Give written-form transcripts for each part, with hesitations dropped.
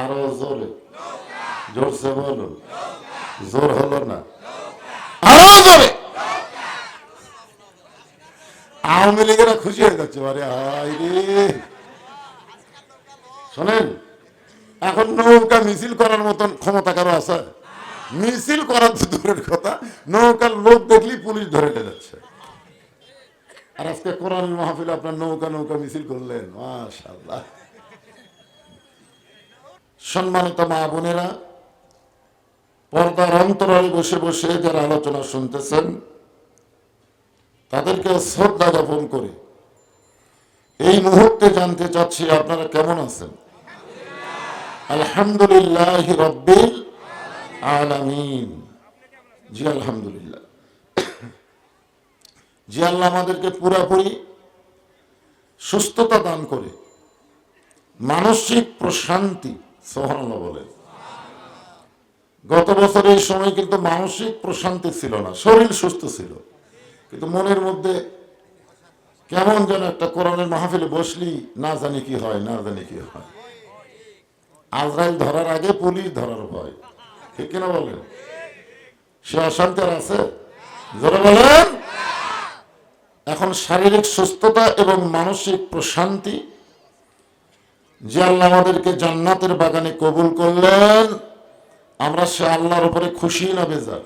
আরো জোরে, জোরসে বলুন। জোর হলো না, আরো জোরে। আওয়ামী লীগেরা খুশি হয়ে যাচ্ছে, আরে হাই রে। শোনেন, এখন নৌকা মিছিল করার মতন ক্ষমতা কারো আছে? মিছিল করার তো দূরের কথা, নৌকার লোক দেখলেই পুলিশ ধরে নিয়ে যাচ্ছে। আর আজকে কোরআন মাহফিলে আপনার নৌকা নৌকা মিছিল করলেন, মাশাআল্লাহ। সম্মানিত মা বোনেরা, পর্দার অন্তরালে বসে বসে যারা আলোচনা শুনতেছেন, তাদেরকে শ্রদ্ধা জ্ঞাপন করে এই মুহূর্তে জানতে চাচ্ছি আপনারা কেমন আছেন। আলহামদুলিল্লাহ রাব্বিল আলামিন। জি আলহামদুলিল্লাহ। যে আল্লাহ আমাদেরকে পুরাপুরি সুস্থতা দান করে, মানসিক প্রশান্তি, সুবহানাল্লাহ বলেন। গত বছর এই সময় কিন্তু মানসিক প্রশান্তি ছিল না, শরীর সুস্থ ছিল, কিন্তু মনের মধ্যে কেমন যেন একটা কোরআনের মাহফিলে বসলি না জানি কি হয়, না জানি কি হয়। আজরাইল ধরার আগে পুলিশ ধরার ভয়, ঠিক কিনা বলেন? সে অশান্তি আর আছে? যারা বলেন, এখন শারীরিক সুস্থতা এবং মানসিক প্রশান্তি যে আল্লাহ আমাদেরকে জান্নাতের বাগানে কবুল করলেন, আমরা সে আল্লাহর উপরে খুশি না বেজার?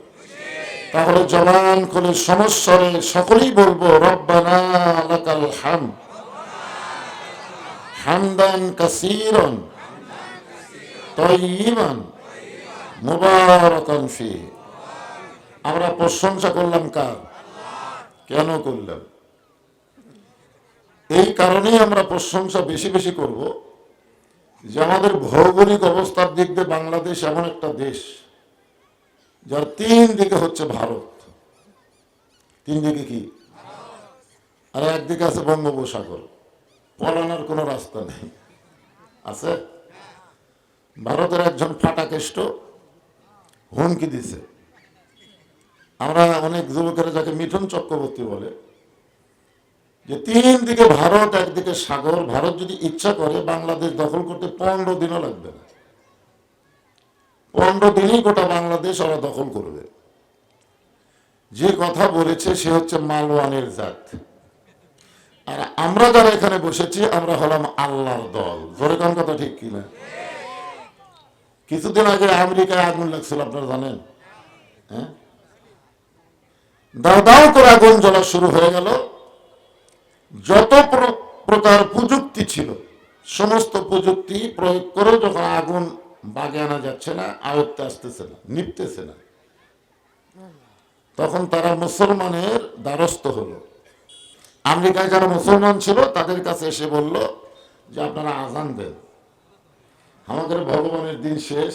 তাহলে জবান খুলে সমস্বরে সকলেই বলবো, রব্বানা লাকাল হামদ হামদান কাসীরান তাইয়িবান মুবারাকান ফীহি। আমরা প্রশংসা করলাম কার? কেন করলাম? এই কারণেই আমরা প্রশংসা বেশি বেশি করব যে আমাদের ভৌগোলিক অবস্থার দিক দিয়ে বাংলাদেশ এমন একটা দেশ যার তিন দিকে হচ্ছে ভারত। তিন দিকে কি? আর একদিকে আছে বঙ্গোপসাগর, পলানোর কোনো রাস্তা নেই। আছে? ভারতের একজন ফাটাকেষ্ট হুমকি দিছে। আমরা অনেক যুবকেরা যাকে মিঠুন চক্রবর্তী বলে, যে তিন দিকে ভারত, একদিকে সাগর, ভারত যদি ইচ্ছা করে বাংলাদেশ দখল করতে 15 দিনও লাগবে না। 15 দিনই গোটা বাংলাদেশ ওরা দখল করবে। যে কথা বলেছে সে হচ্ছে মালওয়ানের জাত। আর আমরা যারা এখানে বসেছি আমরা হলাম আল্লাহর দল। জোরে কোন কথা, ঠিক কিনা? কিছুদিন আগে আমেরিকায় আগুন লাগছিল, আপনারা জানেন? হ্যাঁ, দাও দাও করে আগুন জ্বলা শুরু হয়ে গেল। যত প্রকার প্রযুক্তি ছিল সমস্ত প্রযুক্তি প্রয়োগ করে যখন আগুন বাগে আনা যাচ্ছে না, আয়ত্তে আসতেছে না, নিপতেছে না, তখন তারা মুসলমানের দ্বারস্থ হলো। আমেরিকায় যারা মুসলমান ছিল তাদের কাছে এসে বলল যে আপনারা আজান দেন, আমাদের ভগবানের দিন শেষ,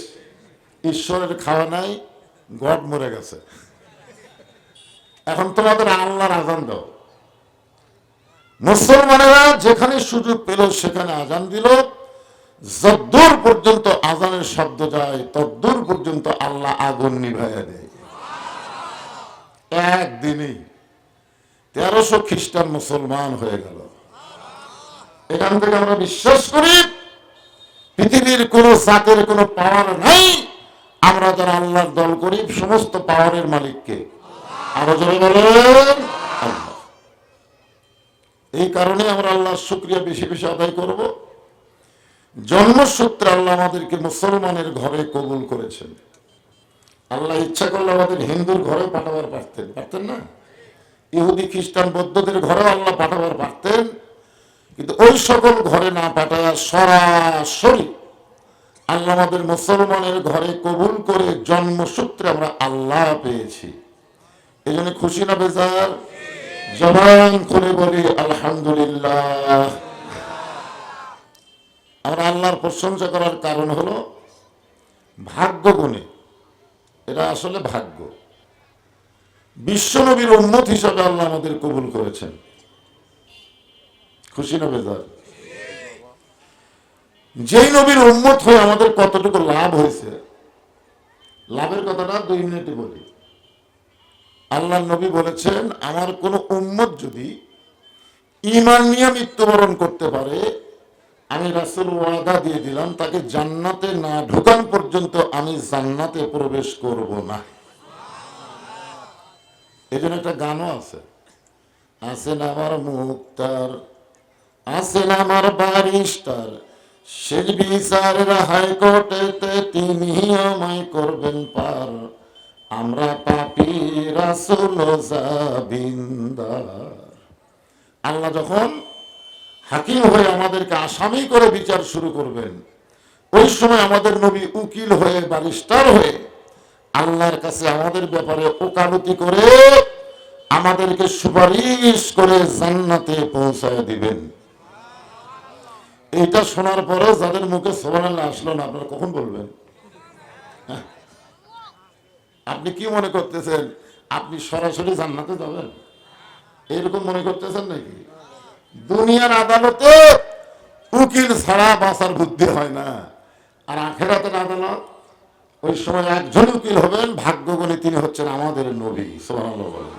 ঈশ্বরের খাওয়া নাই, গড মরে গেছে, এখন তোমাদের আল্লাহর আজান দাও। মুসলমানেরা যেখানে সুযোগ পেল সেখানে আজান দিল। যদ্দূর পর্যন্ত আজানের শব্দ যায় তদ্দূর পর্যন্ত আল্লাহ আগুন নিভাইয়া দেয়। একদিনই 1300 খ্রিস্টান মুসলমান হয়ে গেল। এখান থেকে আমরা বিশ্বাস করি পৃথিবীর কোন জাতের কোন পাওয়ার নাই। আমরা যারা আল্লাহর দল করি সমস্ত পাওয়ারের মালিককে আরো জোরে বলেন আল্লাহ। এই কারণে আমরা আল্লাহর শুকরিয়া বেশি বেশি আদায় করব। জন্মসূত্রে আল্লাহ আমাদেরকে মুসলমানের ঘরে কবুল করেছেন। আল্লাহ ইচ্ছা করলে আমাদের হিন্দুর ঘরে পাঠাবার পারতেন, পারতেন না? ইহুদি খ্রিস্টান বৌদ্ধদের ঘরে আল্লাহ পাঠাবার পারতেন, কিন্তু ওই সকল ঘরে না পাঠায় সরাসরি আল্লাহ আমাদের মুসলমানের ঘরে কবুল করে জন্মসূত্রে আমরা আল্লাহ পেয়েছি। এই জন্য খুশি না বেজার? জবান করে বলি আলহামদুলিল্লাহ। আমরা আল্লাহর প্রশংসা করার কারণ হলো ভাগ্য গুণে, এটা আসলে ভাগ্য। বিশ্বনবীর উম্মত হিসাবে আল্লাহ আমাদের কবুল করেছেন। খুশি না বেজার? যেই নবীর উম্মত হয়ে আমাদের কতটুকু লাভ হয়েছে, লাভের কথাটা 2 মিনিটে বলি। আল্লাহ নবী বলেছেন, আমার কোন উম্মত যদি ঈমান নিয়ে মৃত্যুবরণ করতে পারে আমি রাসূল ওয়াদা দিয়ে দিলাম, তাকে জান্নাতে না ঢোকান পর্যন্ত আমি জান্নাতে প্রবেশ করব না। এই জন্য একটা গানও আছে, আছেন আমার মুক্তার, আছেন আমার ব্যারিস্টার, শেষ বিচারের হাইকোর্টেতে তিনি আমায় করবেন পার, আমরা পাপী রাসূল জাবিন্দার। আল্লাহ যখন হাকিম হয়ে আমাদেরকে আসামি করে বিচার শুরু করবেন, ওই সময় আমাদের নবী উকিল হয়ে ব্যারিস্টার হয়ে আল্লাহর কাছে আমাদের ব্যাপারে ওকালতি করে আমাদেরকে সুপারিশ করে জান্নাতে পৌঁছায় দিবেন। এটা শোনার পরে যাদের মুখে সুবহানাল্লাহ আসলো না, আপনারা কখন বলবেন? আপনি কি মনে করতেছেন আপনি সরাসরি জান্নাতে যাবেন? এরকম মনে করতেছেন নাকি? দুনিয়ার আদালতে উকিল ছাড়া বাঁচার বুদ্ধি হয় না, আর আখিরাতের আদালত ওই সময় একজন উকিল হবেন, ভাগ্যগুণী তিনি হচ্ছেন আমাদের নবী সুবহানাল্লাহ বলেন।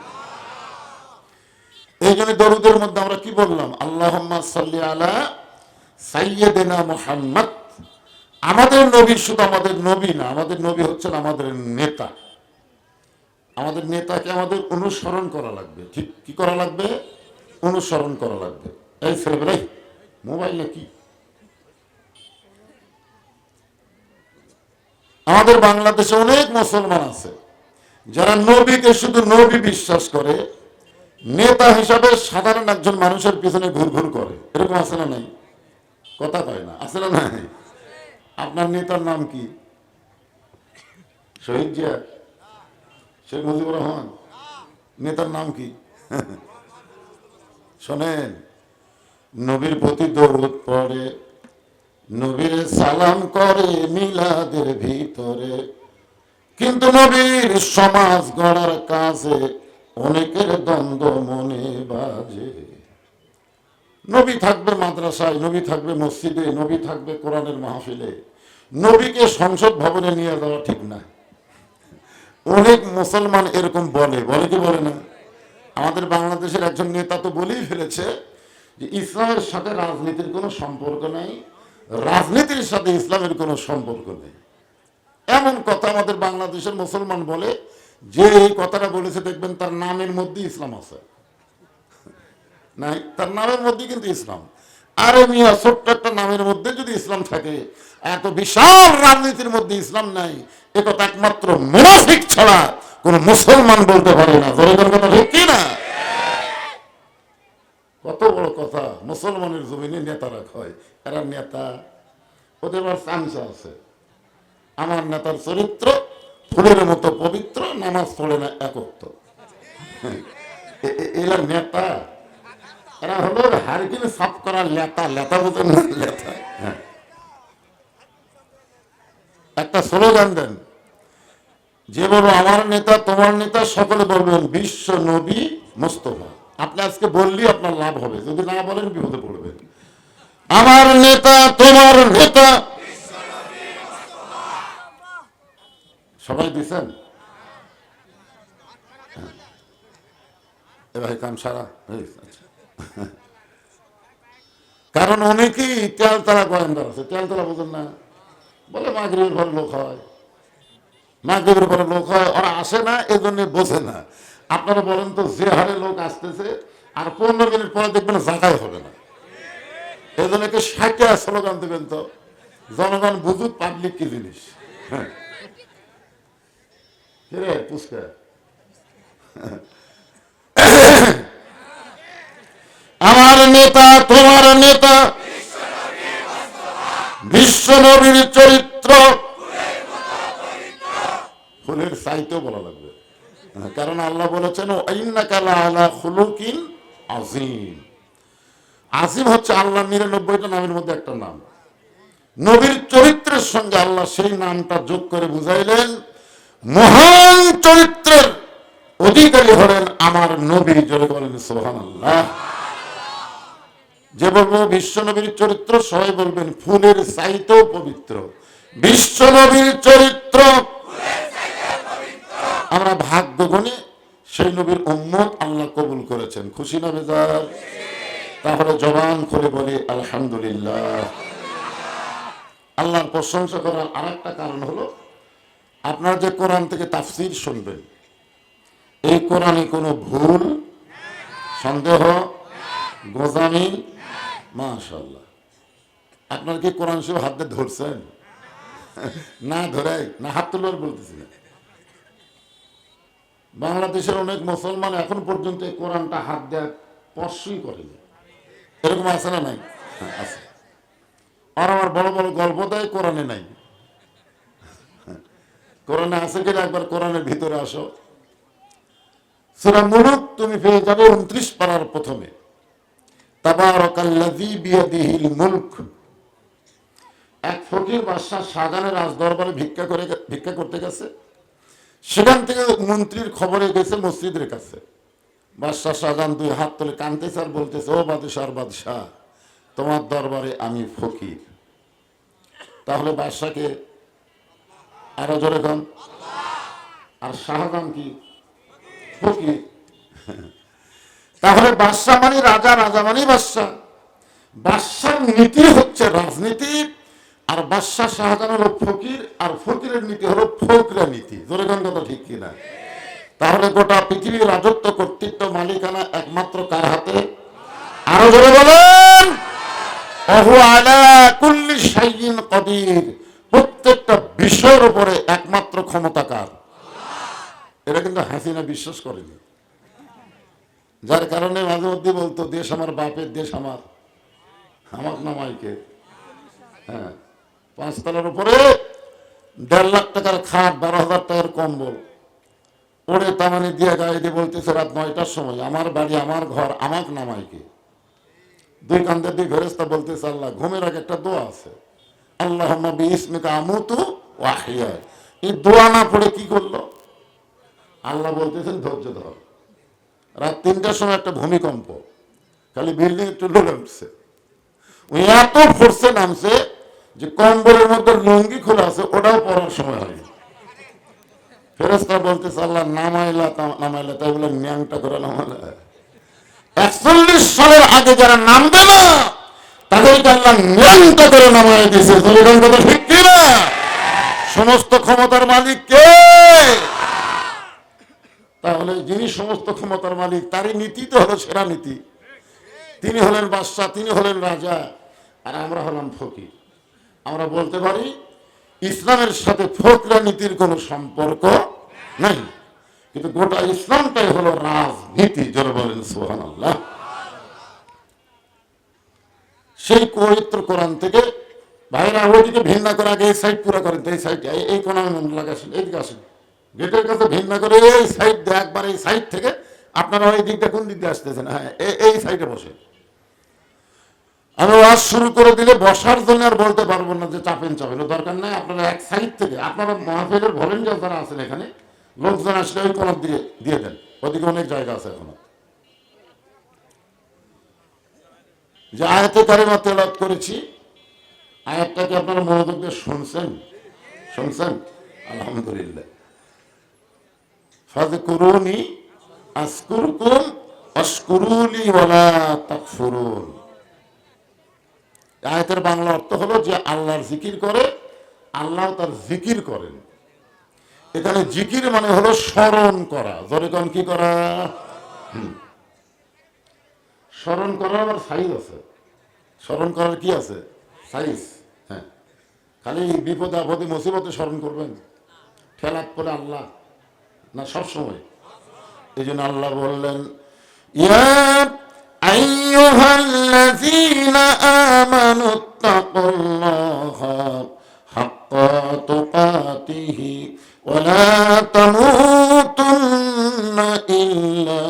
এই জন্য দরুদের মধ্যে আমরা কি বললাম? আল্লাহুম্মা সাল্লি আলা সাইয়্যিদিনা মুহাম্মদ। আমাদের নবী শুধু আমাদের নবী না, আমাদের নবী হচ্ছেন আমাদের নেতা। আমাদের নেতাকে আমাদের অনুসরণ করা লাগবে। ঠিক কি করা লাগবে? অনুসরণ করা লাগবে। এই ছেলেবেলাই মোবাইলে কি? আমাদের বাংলাদেশে অনেক মুসলমান আছে যারা নবীকে শুধু নবী বিশ্বাস করে, নেতা হিসাবে সাধারণ একজন মানুষের পিছনে ঘুরঘুর করে। এরকম আছে না নাই? কথা কয় না, আছে না নাই? আপনার নেতার নাম কি? শহীদ জিয়া, শেখ মুজিবুর রহমান, নেতার নাম কি? শোনেন, নবীর প্রতি দরুদ পড়ে, নবীর সালাম করে মিলাদের ভিতরে, কিন্তু নবীর সমাজ গড়ার কাজে অনেকের দ্বন্দ্ব মনে বাজে। নবী থাকবে মাদ্রাসায়, নবী থাকবে মসজিদে, নবী থাকবে কোরআনের মাহফিলে, নবীকে সংসদ ভবনে নিয়ে যাওয়া ঠিক না। অনেক মুসলমান এরকম বলে, বলে কি বলে না? আমাদের বাংলাদেশের একজন নেতা তো বলেই ফেলেছে যে ইসলামের সাথে রাজনীতির কোনো সম্পর্ক নাই, রাজনীতির সাথে ইসলামের কোনো সম্পর্ক নেই। এমন কথা আমাদের বাংলাদেশের মুসলমান বলে, যে এই কথাটা বলেছে দেখবেন তার নামের মধ্যে ইসলাম আছে, নাই তার নামের মধ্যে কিন্তু ইসলাম। আরে মিয়া, ছোট্ট একটা নামের মধ্যে যদি ইসলাম থাকে, এত বিশাল রাজনীতির মধ্যে ইসলাম নাই, এ কথা একমাত্র মুনাফিক ছাড়া কোন মুসলমান বলতে পারে না। জোরে কথা ঠিক কি না? কত বড় কথা! মুসলমানের জমিনে নেতারা কয় এরা নেতা, ওদের আবার চামচা আছে। আমার নেতার চরিত্র ফুলের মতো পবিত্র, নামাজ পড়ে না একত্র, এরা নেতা। এরা হলো হারকিন সাফ করার লেতা। লেতা বোঝেন না? লেতা। একটা স্লোগান দেন, যে বলবো আমার নেতা তোমার নেতা, সকলে বলবেন বিশ্ব নবী মুস্তাফা। আপনি আজকে বললেই আপনার লাভ হবে, যদি না বলেন বিপদে পড়বেন। আমার নেতা তোমার নেতা। সবাই দিচ্ছেন? এবার কাম সারা হয়ে গেছে। কারণ অনেকেই তেলতলা গোয়েন্দার আছে। তেলতলা বোঝেন না? বলে মাগরিবের পরে লোক হয়, মাগরিবের পরে লোক হয়, ওরা আসে না, এজন্য বোঝে না। আপনারা বলেন তো, যে হারে লোক আসতেছে আর 15 মিনিট পরে দেখবেন জায়গায় হবে না। এই জন্য 60টা স্লোগান দেবেন তো, জনগণ বুঝুক পাবলিক কি জিনিস। হ্যাঁ, পুষ্কা আমার নেতা তোমার নেতা, বিশ্ব নবীর চরিত্র ফুলের চাইতেও বলা লাগবে, কারণ আল্লাহ বলেছেন ইন্নাকা লাআলা খুলুকিন আযীম। আযীম হচ্ছে আল্লাহর 99টা নামের মধ্যে একটা নাম। নবীর চরিত্রের সঙ্গে আল্লাহ সেই নামটা যোগ করে বুঝাইলেন, মহান চরিত্রের অধিকারী হলেন আমার নবী। জোরে বলেন সুবহানাল্লাহ। যে বলবো বিশ্ব নবীর চরিত্র, সবাই বলবেন ফুলের চাইতেও পবিত্র। বিশ্ব নবীর চরিত্র আমরা ভাগ্য গুণে সেই নবীর উম্মত আল্লাহ কবুল করেছেন। খুশি না বেজার? তাহলে জবান খুলে বলি আলহামদুলিল্লাহ। আল্লাহর প্রশংসা করার আরেকটা কারণ হলো, আপনারা যে কোরআন থেকে তাফসীর শুনবেন, এই কোরআনে কোনো ভুল, সন্দেহ, গোজামি, মাশাআল্লাহ। আপনার কি কোরআন শরীফ হাত দিয়ে ধরছেন? না ধরে না, হাত তোলার বলতেছি না। বাংলাদেশের অনেক মুসলমান এখন পর্যন্ত এই কোরআনটা হাত দেওয়া স্পর্শই করেনি। এরকম আছে না নাই? আছে। আর আমার বড় বড় গল্প দেয় কোরআনে নাই। কোরআনে আছে কিনা একবার কোরআনের ভিতরে আসো। সূরা মুলক তুমি পেয়ে যাবে 29 পারার প্রথমে, তাবারাকাল্লাযী বিয়াদিহিল মুলক। এক ফকির বাদশাহ শাহজাহানের রাজ দরবারে ভিক্ষা করতে গেছে। সেখান থেকে মন্ত্রীর খবরে গেছে মসজিদের কাছে। বাদশাহ শাহজাহান দুই হাত তুলে কাঁদতেছে আর বলতেছে, ও বাদশাহ, তোমার দরবারে আমি ফকির। তাহলে বাদশাকে আরো জোরে কন, আর শাহজাহান কি ফকির? তাহলে বাদশাহ মানে রাজা, রাজা মানে বাদশাহ। বাদশার নীতি হচ্ছে রাজনীতি, আর বাদশাহ শাহজাহান হলো ফকির, আর ফকিরের নীতি হলো ফকরা নীতি। জোরে কন কথা ঠিক কিনা? তাহলে গোটা পৃথিবীর রাজত্ব, কর্তৃত্ব, মালিকানা একমাত্র কার হাতে? আরো জোরে বলেন, ওহু আলা কুল্লি শাইইন কাদির। প্রত্যেকটা বিষয়ের উপরে একমাত্র ক্ষমতা কার? এটা কিন্তু হাসিনা বিশ্বাস করেনি, যার কারণে মাঝে মধ্যে বলতো, দেশ আমার বাপের, দেশ আমার নামাইকে। হ্যাঁ, 5 তলার উপরে 1.5 লাখ টাকার খাট, 12,000 টাকার কম্বল ওরে তামানি দিয়ে গায়ে দিয়ে বলতেছে, রাত 9টার সময় আমার বাড়ি, আমার ঘর, আমাকে নামাইকে। দুই কান্দে দুই ফেরেশতা বলতেছে, আল্লাহ, ঘুমের আগে একটা দোয়া আছে, আল্লাহুম্মা বিইসমিকা আমুতু ওয়া আহইয়া। এই দোয়া না পড়ে কি করলো? আল্লাহ বলতেছেন, ধৈর্য ধর। রাত 3টার সময় একটা ভূমিকম্প, খালি বিল্ডিং একটু লড়ে উঠছে। ওই এত ফোর্সে নামছে যে কম্বলের মধ্যে লুঙ্গি খোলা আছে, ওটাও পড়ার সময় হয়নি। ফেরেশতা বলতেছে, আল্লাহ নামাইলা তাই বলে ন্যাংটা করে নামাইলা। 41 সালের আগে যারা নামবে না তাদেরকে আল্লাহ ন্যাংটা করে নামাই দিয়েছে। ঠিক কিনা? সমস্ত ক্ষমতার মালিক কে? তাহলে যিনি সমস্ত ক্ষমতার মালিক, তারই নীতি তো হলো সেরা নীতি। তিনি হলেন বাদশাহ, তিনি হলেন রাজা, আর আমরা হলাম ফকির। আমরা বলতে পারি ইসলামের সাথে ফকরা নীতির কোনো সম্পর্ক নাই, কিন্তু গোটা ইসলামটাই হলো রাজনীতি। যারা বলেন সুবহানাল্লাহ। সেই পবিত্র কোরআন থেকে ভাইরা ওইদিকে ভিন্ন করে, আগে এই সাইড পুরো করেন, এই সাইড, এই কোন লাগাছেন, এইদিকে আসেন, গেটের কাছে ভিন্ন করে এই সাইড দিয়ে, একবার এই সাইড থেকে আপনারা ওই দিকটা কোন দিক দিয়ে আসতেছেন? হ্যাঁ, এই সাইডে বসে। আমি ওয়াজ শুরু করে দিলে বসার জন্য আর বলতে পারবো না যে চাপেন, দরকার নাই। আপনারা এক সাইড থেকে, আপনারা মাহফিলের ভলেন্টিয়ার যারা আছেন এখানে, লোকজন আসলে ওই কোন দিয়ে দেন, ওদিকে অনেক জায়গা আছে। এখনো যে আয়াতে কারিমা তেলাওয়াত করেছি, আয়াতটাকে আপনারা মনোযোগ দিয়ে শুনছেন? আলহামদুলিল্লাহ। ফাযকুরুনি আযকুরকুম ওয়াশকুরুলি ওয়ালা তাকফুরুন। আয়াতের বাংলা অর্থ হলো যে আল্লাহর জিকির করে, আল্লাহ তার জিকির করেন। এখানে জিকির মানে হলো স্মরণ করা। যেরকম কি করা? স্মরণ করার আবার সাইজ আছে। স্মরণ করার কি আছে? সাইজ। হ্যাঁ, খালি বিপদে আপদে মুসিবতে স্মরণ করবেন, ঠেলাত করে আল্লাহ না, সব সময়। এই জন্য আল্লাহ বললেন, ইয়া আইয়ুহাল্লাযীনা আমানুত্তাকুল্লাহা হাক্কা তুকাতিহি ওয়া লা তামুতুন্না ইল্লা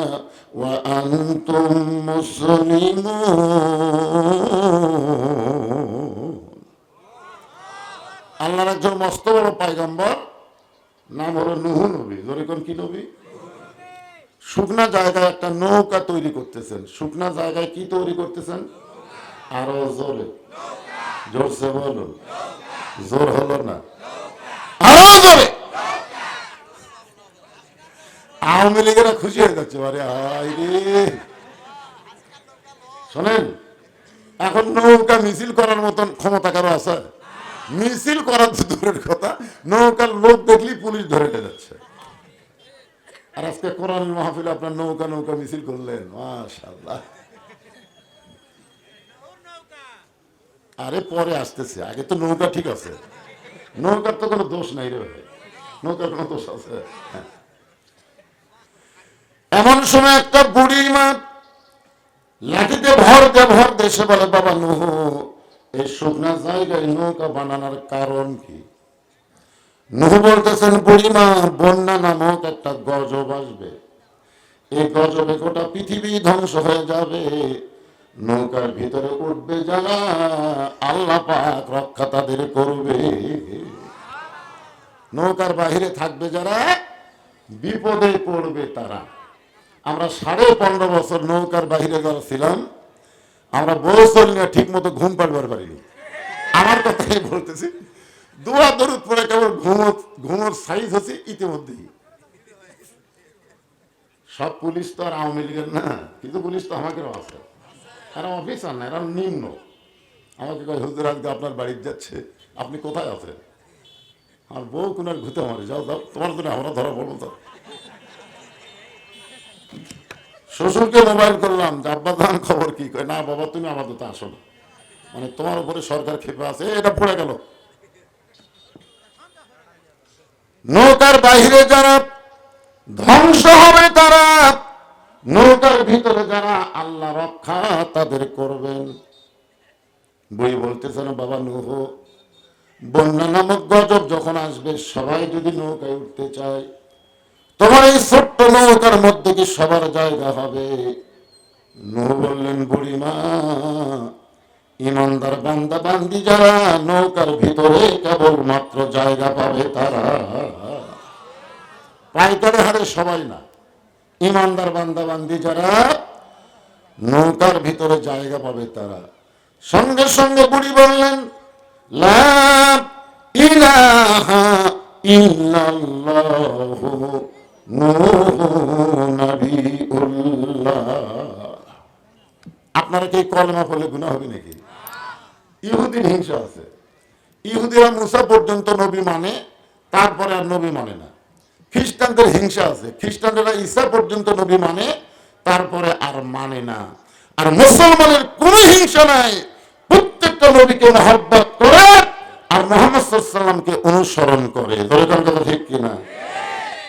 ওয়া আনতুম মুসলিমুন। আল্লাহর একজন মস্ত বড় পয়গম্বর, নাম হলো নূহ নবী। যেরকম কি নবী? শুকনা জায়গায় একটা নৌকা তৈরি করতেছেন। শুকনা জায়গায় কি তৈরি করতেছেন? আরো জোরে, জোরসে বলুন। জোর হলো না, আরো জোরে। আওয়ামী লীগেরা খুশি হয়ে যাচ্ছে, আরে হায় রে, শোনেন, এখন নৌকা মিছিল করার মতন ক্ষমতা কারো আছে? মিছিল করার তো দূরের কথা, নৌকার লোক দেখলেই পুলিশ ধরে নিয়ে যাচ্ছে। আর আজকে কোরআন মাহফিল আপনার নৌকা নৌকা মিছিল করলেন, মাশাআল্লাহ। আরে পরে আসতেছে, আগে তো নৌকা ঠিক আছে। নৌকার তো কোনো দোষ নাই রে ভাই, নৌকার কোনো দোষ আছে? হ্যাঁ। এমন সময় একটা বুড়ি মা লাঠিতে ভর দেশে বলে, বাবা নুহ, এই শুকনা জায়গায় নৌকা বানানোর কারণ কি? নুহ বলতেছেন, বুড়িমা, বন্যা নামক একটা গজব আসবে, এই গজবে গোটা পৃথিবী ধ্বংস হয়ে যাবে, নৌকার ভিতরে উঠবে যারা, আল্লাহ পাক রক্ষা তাদের করবে। নৌকার বাহিরে থাকবে যারা, বিপদে পড়বে তারা। আমরা 15.5 বছর নৌকার বাহিরে যারা ছিলাম, আমরা বছর নিয়ে ঠিক মতো ঘুম পাড়বার পারিনি। আমার কথাই বলতেছি, দোয়া দরুদ পরে কেবল ঘুমোর সাইজ হচ্ছে ইতিমধ্যেই। সব পুলিশ তো আর আওয়ামী লীগের না, কিন্তু পুলিশ তো আমাকেও আছে। এরা অফিসার না, এরা নিম্ন। আমাকে কয়, হুজুর আজকে আপনার বাড়িতে যাচ্ছে, আপনি কোথায় আছেন? আমার বউ কোনার ঘুতে মারে, যাও যাও, তোমার জন্য আমরা ধরা পড়বো। তো শ্বশুরকে মোবাইল করলাম, যে আব্বা জান খবর কি? কয়, না বাবা তুমি আমাদের তো আসো না, মানে তোমার উপরে সরকার ক্ষেপে আছে, এটা পড়ে গেল। নৌকার বাহিরে যারা ধ্বংস হবে তারা, নৌকার ভিতরে যারা আল্লাহ রক্ষা তাদের করবেন। বই বলতেছে না, বাবা নুহ, বন্যা নামক গজব যখন আসবে, সবাই যদি নৌকায় উঠতে চায়, তোমার এই ছোট্ট নৌকার মধ্যে কি সবার জায়গা হবে? নূহ বললেন, বুড়িমা, ইমানদার বান্দা বান্দি যারা নৌকার ভিতরে কেবল মাত্র জায়গা পাবে তারা, পাইকারে হারে সবাই না। ইমানদার বান্দা বান্দি যারা নৌকার ভিতরে জায়গা পাবে তারা। সঙ্গে সঙ্গে বুড়ি বললেন, লা ইলাহা ইল্লাল্লাহু নূহুন নবিউল্লাহ। আপনারা কি কলেমা পড়লে গুনাহ হবে নাকি? ইহুদির হিংসা আছে। ইহুদিরা মুসা পর্যন্ত নবী মানে, তারপরে আর নবী মানে না। খ্রিস্টানদের হিংসা আছে, খ্রিস্টানরা ঈসা পর্যন্ত নবী মানে, তারপরে আর মানে না। আর মুসলমানের কোনো হিংসা নাই, প্রত্যেকটা নবীকে মহব্বত করে আর মুহাম্মদ সাল্লাল্লাহু আলাইহি ওয়াসাল্লামকে অনুসরণ করে। দরকার কথা ঠিক কিনা?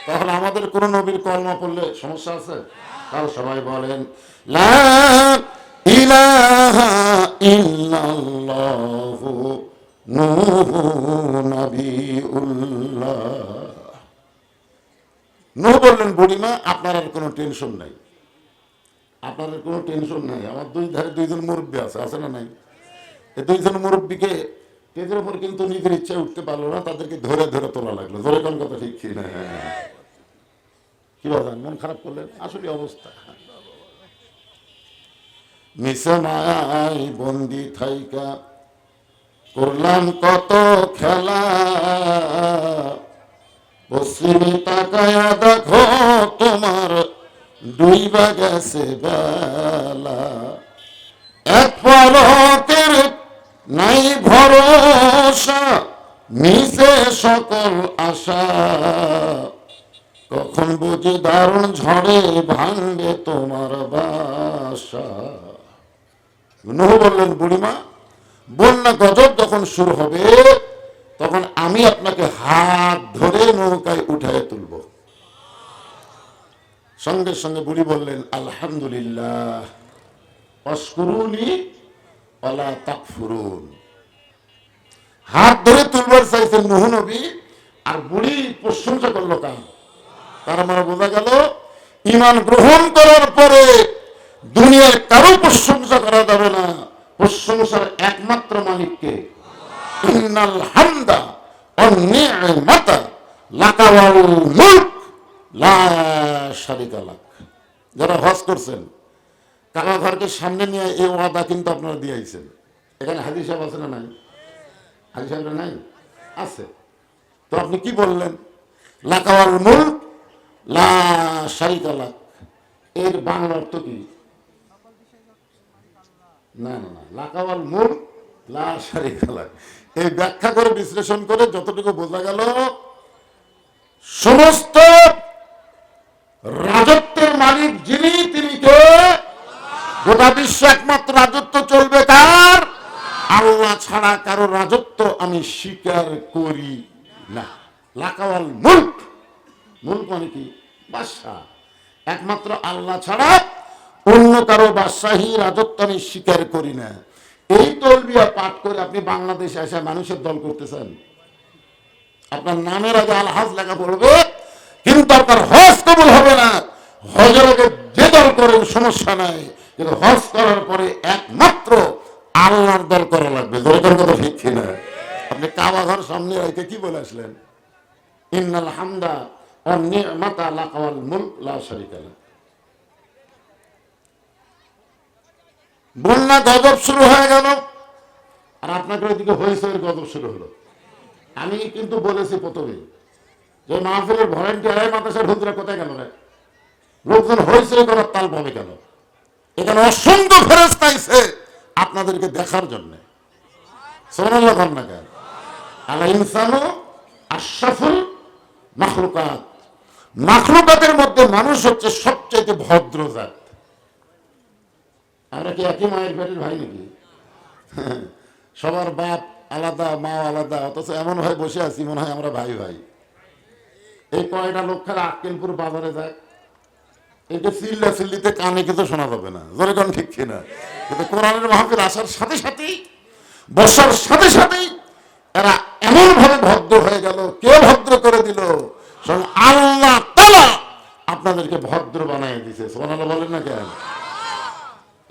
তাহলে আমাদের কোন নবীর কলমা পড়লে সমস্যা আছে? তাহলে সবাই বলেন, লা ইলাহা ইল্লাল্লাহু নূহুন নবিউল্লাহ। নূহ বললেন, বুড়িমা, আপনার আর কোনো টেনশন নাই, আপনার আর কোনো টেনশন নাই। আমার দুই ধারে দুইজন মুরব্বী আছে, আছে না নাই? এই দুইজন মুরব্বীকে তেজের উপর কিন্তু নিজের ইচ্ছায় উঠতে পারলো না, তাদেরকে ধরে ধরে তোলা লাগলো। ধরে কোন কথা ঠিক কি না? কি বাজান, মন খারাপ করলেন? আসলে অবস্থা। মিশে মায়াই বন্দি থাইকা করলাম কত খেলা, পশ্চিমে তাকায়া দেখো তোমার ডুইবা গেছে বেলা, এক পলকের নাই ভরসা, মিশে সকল আশা, কখন বুঝি দারুণ ঝড়ে ভাঙবে তোমার বাসা। নূহ বললেন, বুড়িমা, বন্যা গজব যখন শুরু হবে, তখন আমি আপনাকে হাত ধরে নৌকায় উঠায় তুলব। সঙ্গে সঙ্গে বুড়ি বললেন, আলহামদুলিল্লাহ, ওয়াশকুরুনি ওয়ালা তাকফুরুন। হাত ধরে তুলবার চাইছেন নূহ নবী, আর বুড়ি প্রশংসা করলো কার? তার মানে বোঝা গেল, ঈমান গ্রহণ করার পরে দুনিয়ার কারো প্রশংসা করা যাবে না, প্রশংসার একমাত্র মালিককে। ইন্নাল হামদা ওয়ান নি'মাতা লাকা ওয়াল মুলক লা শারিকা লাক। যারা হজ করছেন, কাবা ঘরকে সামনে নিয়ে এই ওয়াদা কিন্তু আপনারা দিয়ে আইছেন। এখানে হাজী সাহেব আছে না নাই? হাজী সাহেব নাই? আছে। তো আপনি কি বললেন? লাকা ওয়াল মুলক লা শারিকা লাক, এর বাংলা অর্থ কি? না না না, লাকাওয়াল মুলক লা শারিকা লাহ। এই ব্যাখ্যা করে বিশ্লেষণ করে যতটুকু বোঝা গেল, সমস্ত রাজত্বের মালিক যিনি, তিনি কে? গোটা বিশ্ব একমাত্র রাজত্ব চলবে কার? আল্লাহ ছাড়া কারো রাজত্ব আমি স্বীকার করি না। লাকাওয়াল মুলক, মুলক মানে কি? বাদশাহ। একমাত্র আল্লাহ ছাড়া অন্য কারো বাদশাহী রাজত্ব আমি স্বীকার করি না। এই তলবিয়া পাঠ করে আপনি বাংলাদেশে এসে মানুষের দল করতেছেন। আপনার নামের আগে আলহাজ লেখা পড়বে, কিন্তু আপনার হজ কবুল হবে না। হজের আগে যে দল করেন সমস্যা নাই, কিন্তু হজ করার পরে একমাত্র আল্লাহর দল করা লাগবে। দরকার কথা ঠিক কিনা? আপনি কাবা ঘর সামনে রেখে কি বলে আসলেন? ইন্নাল হামদা ওয়ান নি'মাতা লাকাওয়াল মুলক লা শারিকা লাহ। বন্যা গজব শুরু হয়ে গেল, আর আপনাকে ওইদিকে হয়েছে গজব শুরু হলো। আমি কিন্তু বলেছি প্রথমে যে মাহফিলের ভলেন্টিয়ার মাদ্রাসার হুজুরা কোথায় গেল রে? লোকজন হয়েছে করার তাল পাবে কেন? এখানে অসংখ্য ফেরেশতা আইছে আপনাদেরকে দেখার জন্য। সুবহানাল্লাহ বলেন না কেন? আল ইনসানু আশরাফুল মাখলুকাত। মাখলুকাতের মধ্যে মানুষ হচ্ছে সবচেয়ে ভদ্র জাত। আমরা কি একই মায়ের পেটের ভাই নাকি? সবার বাপ আলাদা, মা আলাদা, অথচ এমন হয় বসে আছি মনে হয় আমরা ভাই ভাই। এই কয়টা লোক খেলা আক্কেলপুর বাজারে যায়, এটা চিল্লা চিল্লিতে কানে কিছু শোনা যাবে না, জোরে কোন ঠিক কিনা? কিন্তু কোরআনের মাহফিল আসার সাথে সাথেই, বসার সাথে সাথেই এরা এমন ভাবে ভদ্র হয়ে গেল। কে ভদ্র করে দিল? আল্লাহ তাআলা আপনাদেরকে ভদ্র বানায় দিয়েছে। সুবহানাল্লাহ বলেন না কেন?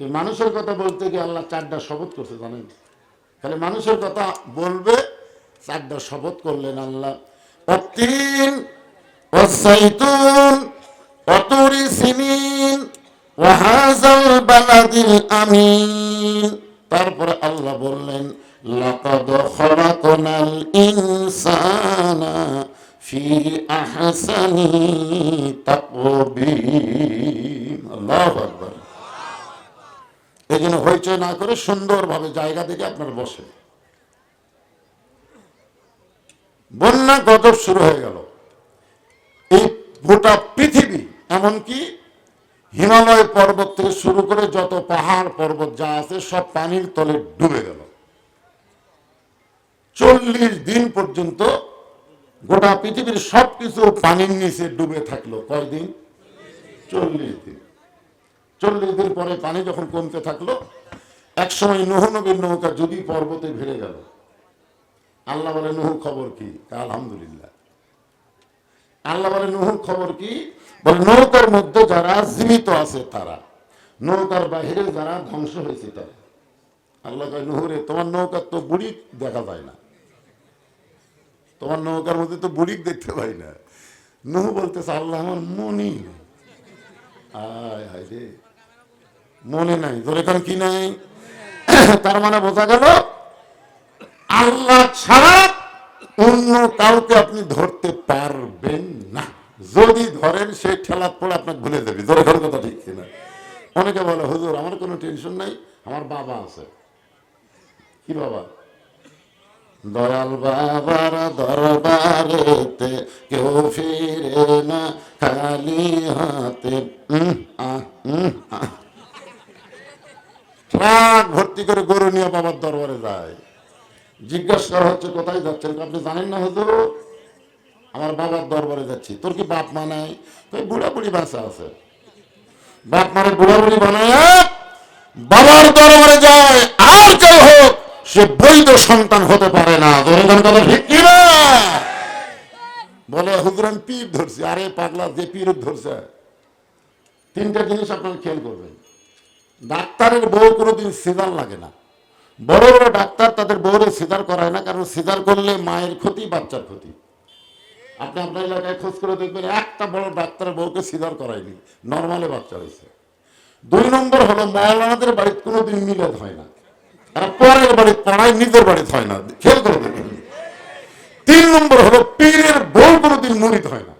এই মানুষের কথা বলতে গিয়ে আল্লাহ 4টা শপথ করছে জানেন? তাহলে মানুষের কথা বলবে, 4টা শপথ করলেন আল্লাহ। ওয়াত্তিন ওয়াসসাইতুন ওয়াতুরি সিনিন ওয়া হাযাল বালাদিল আমিন। তারপরে আল্লাহ বললেন লাকাদ খালাকনাল ইনসানা ফি আহসানি তাকওয়িম। আল্লাহু আকবার। এই জন্য হইচই না করে সুন্দরভাবে জায়গা থেকে আপনার বসে। বন্যা গজব শুরু হয়ে গেল। এই গোটা পৃথিবী, এমনকি হিমালয় পর্বত থেকে শুরু করে যত পাহাড় পর্বত যা আছে সব পানির তলে ডুবে গেল। 40 দিন পর্যন্ত গোটা পৃথিবীর সবকিছু পানির নিচে ডুবে থাকলো। কয়দিন? 40 দিন। 40 দিন পরে পানি যখন কমতে থাকলো, একসময় নূহ নবীর নৌকা যদি পর্বতে ভিড়ে গেল। আল্লাহ বলে নূহ খবর কি? আলহামদুলিল্লাহ। আল্লাহ বলে নূহ খবর কি? বলে নৌকার মধ্যে যারা জীবিত আছে তারা, নৌকার বাহিরে যারা ধ্বংস হয়েছে তারা। আল্লাহ কয় নূহ রে, তোমার নৌকার তো বুড়ি দেখা যায় না, তোমার নৌকার মধ্যে তো বুড়ি দেখতে পাই না। নূহ বলতেছে আল্লাহ আমার মনি, আয় হায় রে, মনে নাই। তোর এখন কি নাই? তার মানে বোঝা গেল আল্লাহ ছাড়া অন্য কাউকে আপনি ধরতে পারবেন না। যদি ধরেন সে ঠেলাত পড়ে আপনাকে ভুলে যাবে। দরকার কথা ঠিক কিনা? অনেকে বলে হুজুর আমার কোনো টেনশন নাই, আমার বাবা আছে। কি বাবা? দয়াল বাবার দরবারেতে কেউ ফিরে না খালি হাতে। ট্রাক ভর্তি করে গরু নিয়ে বাবার দরবারে যায়। জিজ্ঞাসা করা হচ্ছে কোথায় যাচ্ছেন? আপনি জানেন না হুজুর, আমার বাবার দরবারে যাচ্ছি। তোর কি বাপ মা নাই? বুড়া বুড়ি বাচ্চা আছে। বাপ মানে বুড়া বুড়ি বানায় বাবার দরবারে যায়, আর কেউ হোক সে বৈধ সন্তান হতে পারে না। কথা ঠিক কিনা? বলে হুজুর আমি পীর ধরছি। আরে পাগলা, যে পীর ধরছে 3টা জিনিস আপনারা খেয়াল করবেন। ডাক্তারের বউ কোনোদিন সিজার লাগে না। বড় বড় ডাক্তার তাদের বউরে সিজার করায় না, কারণ সিজার করলে মায়ের ক্ষতি, বাচ্চার ক্ষতি। আপনি আপনার এলাকায় খোঁজ করে দেখবেন একটা বড় ডাক্তারের বউকে সিজার করায়নি, নর্মালে বাচ্চা হয়েছে। 2 নম্বর হলো মওলানাদের বাড়িতে কোনোদিন মিলাদ হয় না, আর পরের বাড়ি পড়ায়, নিজের বাড়িতে হয় না। খেয়াল করে দেখবেন। 3 নম্বর হলো পীরের বউ কোনোদিন মুরিদ হয় না।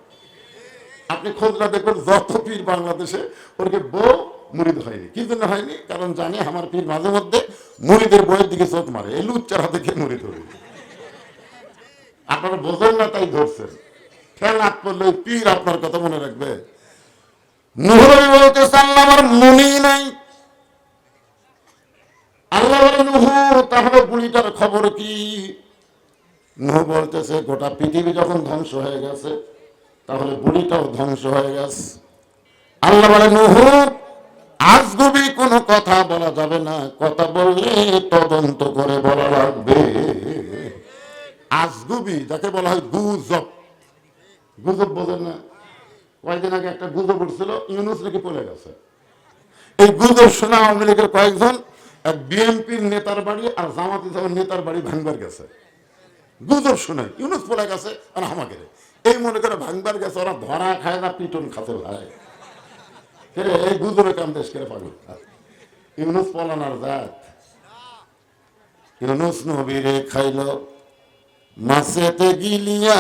আপনি খোঁজ না দেখবেন যত পীর বাংলাদেশে, ওরকে বউ মুরিদ হয়নি। কি জন্য হয়নি? কারণ জানে আমার পীর মাঝে মধ্যে মুরিদের বইয়ের দিকে চোখ মারে, এই লুচ্চার হাতে কে মুরিদ হবে। আপনারা বোঝেন না তাই ধরছেন। খেয়াল হাত পড়লে পীর আপনার কথা মনে রাখবে। নূহ নবী বলতেছে আল্লাহ আমার মনি নাই। আল্লাহ বলে নূহ তাহলে বুড়িটার খবর কি? নূহ বলতেছে গোটা পৃথিবী যখন ধ্বংস হয়ে গেছে তাহলে বুড়িটাও ধ্বংস হয়ে গেছে। আল্লাহ বলে নূহ আজগুবি কোনো কথা বলা যাবে না, কথা বললে তদন্ত করে বলা লাগবে। আজগুবি যাকে বলা হয় গুজব। গুজব বোঝেন না? কয়েকদিন আগে একটা গুজব উঠছিল ইউনূস নাকি পড়ে গেছে। এই গুজব শোনা আওয়ামী লীগের কয়েকজন এক বিএনপির নেতার বাড়ি আর জামাত ইসলামের নেতার বাড়ি ভাঙবার গেছে। গুজব শুনে ইউনূস পড়ে গেছে আর আমাকে এই মনে করে ভাঙবার গেছে, ওরা ধরা খায় না পিটন খাতে ভাই। এই গুজবে কাম দেশ করে পাগল। ইউনূস পলানার জাত। ইউনূস নবীরে খাইল মাছেতে গিলিয়া,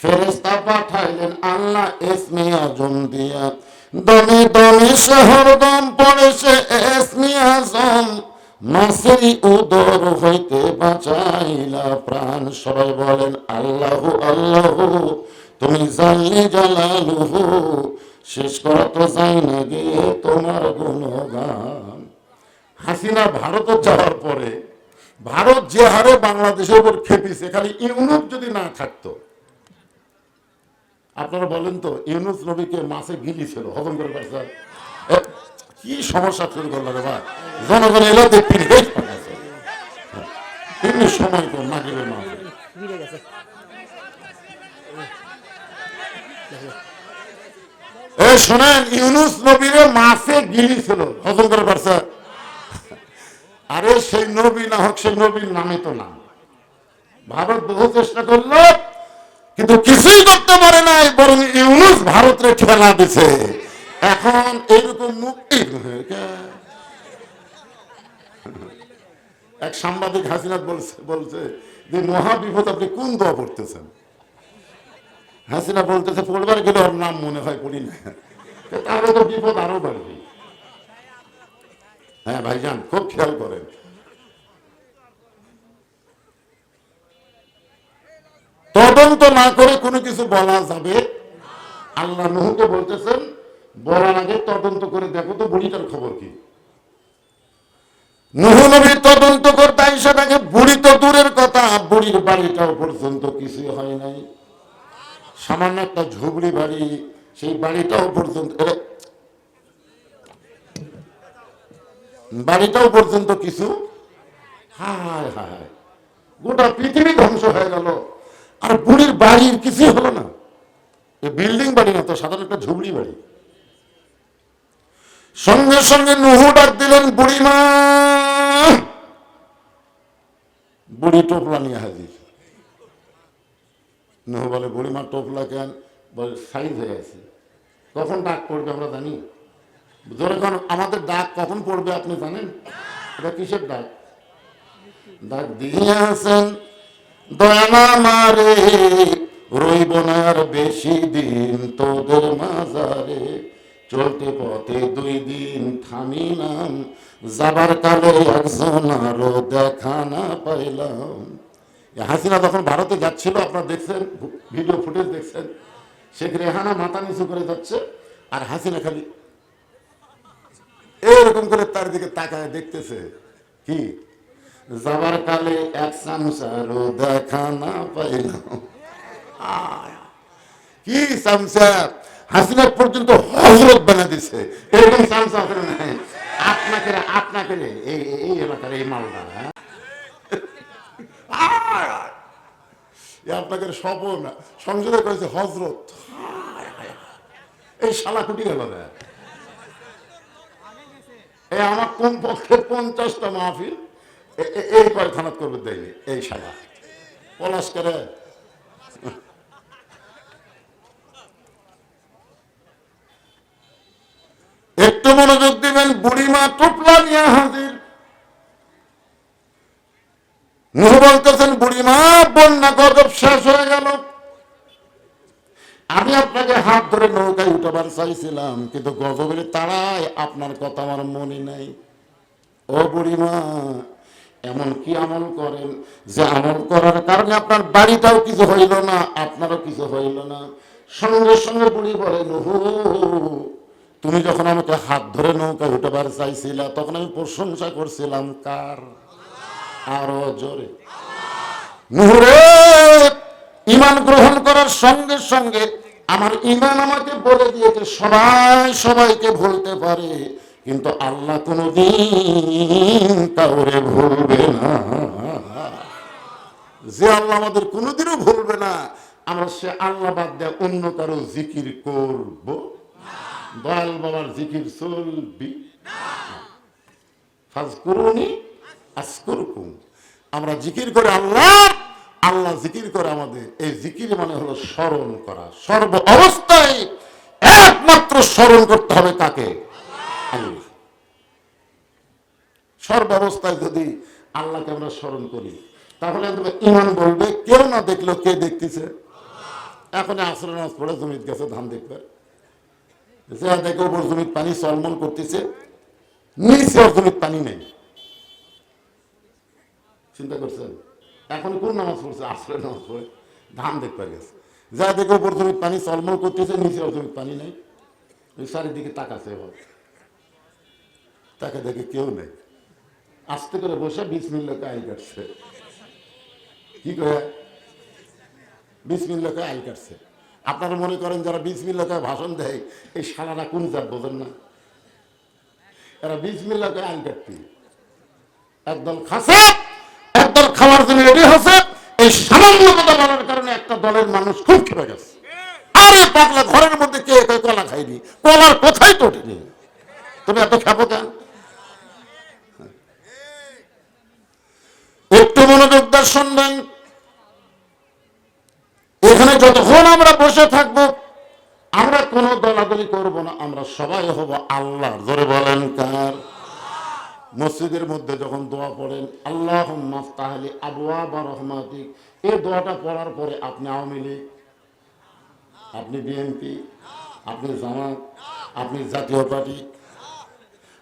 ফেরেশতা পাঠাইলেন আল্লাহ ইসমে আজম দিয়া। দমে দমে শহর দম পড়েছে ইসমে আজম, মাছেরই উদর হইতে বাঁচাইলা প্রাণ। সবাই বলেন আল্লাহু আল্লাহু, তুমি জানলে জালালুহু, শেষ করা তো যাই না গিয়ে তোমার গুণগান। হাসিনা ভারতে যাওয়ার পরে ভারত যে হারে বাংলাদেশের উপর খেপিছে, খালি ইউনূস যদি না থাকতো। আপনারা বলেন তো ইউনূস নবীকে মাছে গিলিছিল, হজম করে পারছে? কি সমস্যা তৈরি করলো রে ভাই, জনগণ এলো দেখবি এমনি সময় কর মাগরিবের মাঝে। শোনেন, ইউনূস নবীরে মাছে গিলিছিল, হজম করে পারছে? আরে সেই নবী না হোক, সেই নবীর নামে তো না। ভারত বহু চেষ্টা করলো কিন্তু কিছুই করতে পারে নাই, বরং ইউনূস ভারতরে খেলা দিছে। এখন এইরকম মুক্তি এক সাংবাদিক হাসিনাত বলছে যে মহা বিপদ, আপনি কোন দোয়া পড়তেছেন? হাসিনা বলতেছে পড়বার গেলে ওর নাম মনে হয় পড়ি না, তাহলে তো বিপদ আরো বাড়বে। হ্যাঁ ভাইজান, খুব খেয়াল করেন। তদন্ত না করে কোনো কিছু বলা যাবে? আল্লাহ নূহকে বলতেছেন বলার আগে তদন্ত করে দেখো তো বুড়িটার খবর কি। নূহ নবী তদন্ত করতে আইসা দেখে বুড়ি তো দূরের কথা, বুড়ির বাড়িটাও পর্যন্ত কিছুই হয় নাই। সামান্য একটা ঝুবড়ি বাড়ি, সেই বাড়িটাও পর্যন্ত কিছু। হায় হায়, গোটা পৃথিবী ধ্বংস হয়ে গেল আর বুড়ির বাড়ির কিছুই হলো না। বিল্ডিং বাড়ি না তো, সাধারণ একটা ঝুবড়ি বাড়ি। সঙ্গে সঙ্গে নূহ ডাক দিলেন বুড়িমা। বুড়ি টোপলা নিয়ে হাজির। নূহ বলে বুড়িমা টোপলা কেন? বলে সাইজ হয়ে আছে। কখন ডাক পড়বে আমরা জানি? যখন আমাদের ডাক কখন পড়বে আপনি জানেন? এটা কিসের ডাক? ডাক দিয়েছেন দয়ালা মারে, রইব না আর বেশি দিন তোদের মাজারে, চলতে পথে 2 দিন থামি নাম, যাবার কালে একজন আরো দেখা না পাইলাম। হাসিনা যখন ভারতে যাচ্ছিল, আপনারা দেখছেন, ভিডিও ফুটেজ দেখছেন, শেখ রেহানা মাথা নিচু করে যাচ্ছে আর হাসিনা খালি এরকম করে তার দিকে তাকায় দেখতেছে। কি? যাবার কালে এক চামচারও দেখা না পাইলাম। কি চামচা? হাসিনা পর্যন্ত হযরত বানা দিছে। এরকম চামচা করে নাই আপনাকে এই এলাকার এই মালদা আপনাকে স্বপন সংসদে করেছে হযরত। এই শালা কুটি গেল না। এই আমার কোন পক্ষে 50টা মাহফিল এই কারখানাত করবে দেয়নি এই শালা পলাশ করে। একটু মনোযোগ দিবেন। বুড়িমা টোপলা নিয়ে হাজির। নূহ বলতেছেন বুড়িমা বন্যা গজব শেষ হয়ে গেল, আমি আপনাকে হাত ধরে নৌকায় উঠাবার চাইছিলাম, কিন্তু গজবের তাড়ায় আপনার কথা আমার মনে নাই। ও বুড়িমা, এমন কি আমল করেন যে আমল করার কারণে আপনার বাড়িটাও কিছু হইল না, আপনারও কিছু হইল না? সঙ্গে সঙ্গে বুড়ি বলেন, হো, তুমি যখন আমাকে হাত ধরে নৌকায় উঠাবার চাইছিলা, তখন আমি প্রশংসা করছিলাম কার? আরো জোরে, নুহুরে, ঈমান গ্রহণ করার সঙ্গে সঙ্গে আমার ঈমান আমাকে বলে দিয়েছে সবাই সবাইকে ভুলতে পারে, কিন্তু আল্লাহ কোনোদিন কাউরে ভুলবে না। যে আল্লাহ আমাদের কোনোদিনও ভুলবে না, আমরা সে আল্লাহ বাদ দেয় অন্য কারো জিকির করব? দয়াল বাবার জিকির চলবি? ফাজকুরুনি আযকুরকুম। আমরা জিকির করে আল্লাহ, আল্লাহ জিকির করে আমাদের। এই জিকির মানে হলো স্মরণ করা। সর্ব অবস্থায় একমাত্র স্মরণ করতে হবে কাকে? আল্লাহ। সর্ব অবস্থায় যদি আল্লাহকে আমরা স্মরণ করি, তাহলে ঈমান বলবে কেউ না দেখলেও কে দেখতেছে? এখন আসর নামাজ পড়ে জমিত গেছে ধান দেখবে, যে দেখে ওপর জমিত পানি চলমল করতেছে, নিচে ওর জমিত পানি নেই। চিন্তা করছেন? এখন কোন নামাজ পড়ছে? আসরের নামাজ পড়ে ধান দেখতে গেছে, যা দেখে ওপর জমিত পানি চলমল করতেছে, নিচে ওর জমিত পানি নেই। ওই চারিদিকে তাকাছে, এবার তাকে দেখে কেউ নেই। আস্তে করে বসে বিসমিল্লাহকে আইল কাটছে। কি করে? বিসমিল্লাহকে আইল কাটছে। আপনারা মনে করেন যারা বিসমিল্লাহকে ভাষণ দেয় এই শালারা কোন জাত বোঝেন না? এরা বিসমিল্লাহকে আইল কাটতি একদল খাসে, একদল খাওয়ার জন্য রেডি হচ্ছে। এই সামান্য কথা বলার কারণে একটা দলের মানুষ খুব খেপে গেছে। আরে পাগলা, ঘরের মধ্যে কে কলা খাইনি? কলার কোথায় তো ওঠেনি, তুমি এত খেপো কেন? একটু মনোযোগ দিয়ে শুনবেন। এখানে যতক্ষণ আমরা বসে থাকবো, আমরা কোনো দলাদলি করব না, আমরা সবাই হব আল্লাহর। জোরে বলেন কার? মসজিদের মধ্যে যখন দোয়া পড়েন, আল্লাহুম্মা আফতাহ লি আবওয়াবা রাহমাতিক, এই দোয়াটা পড়ার পরে আপনি আওয়ামী লীগ, আপনি বিএনপি, আপনি জামাত, আপনি জাতীয় পার্টি,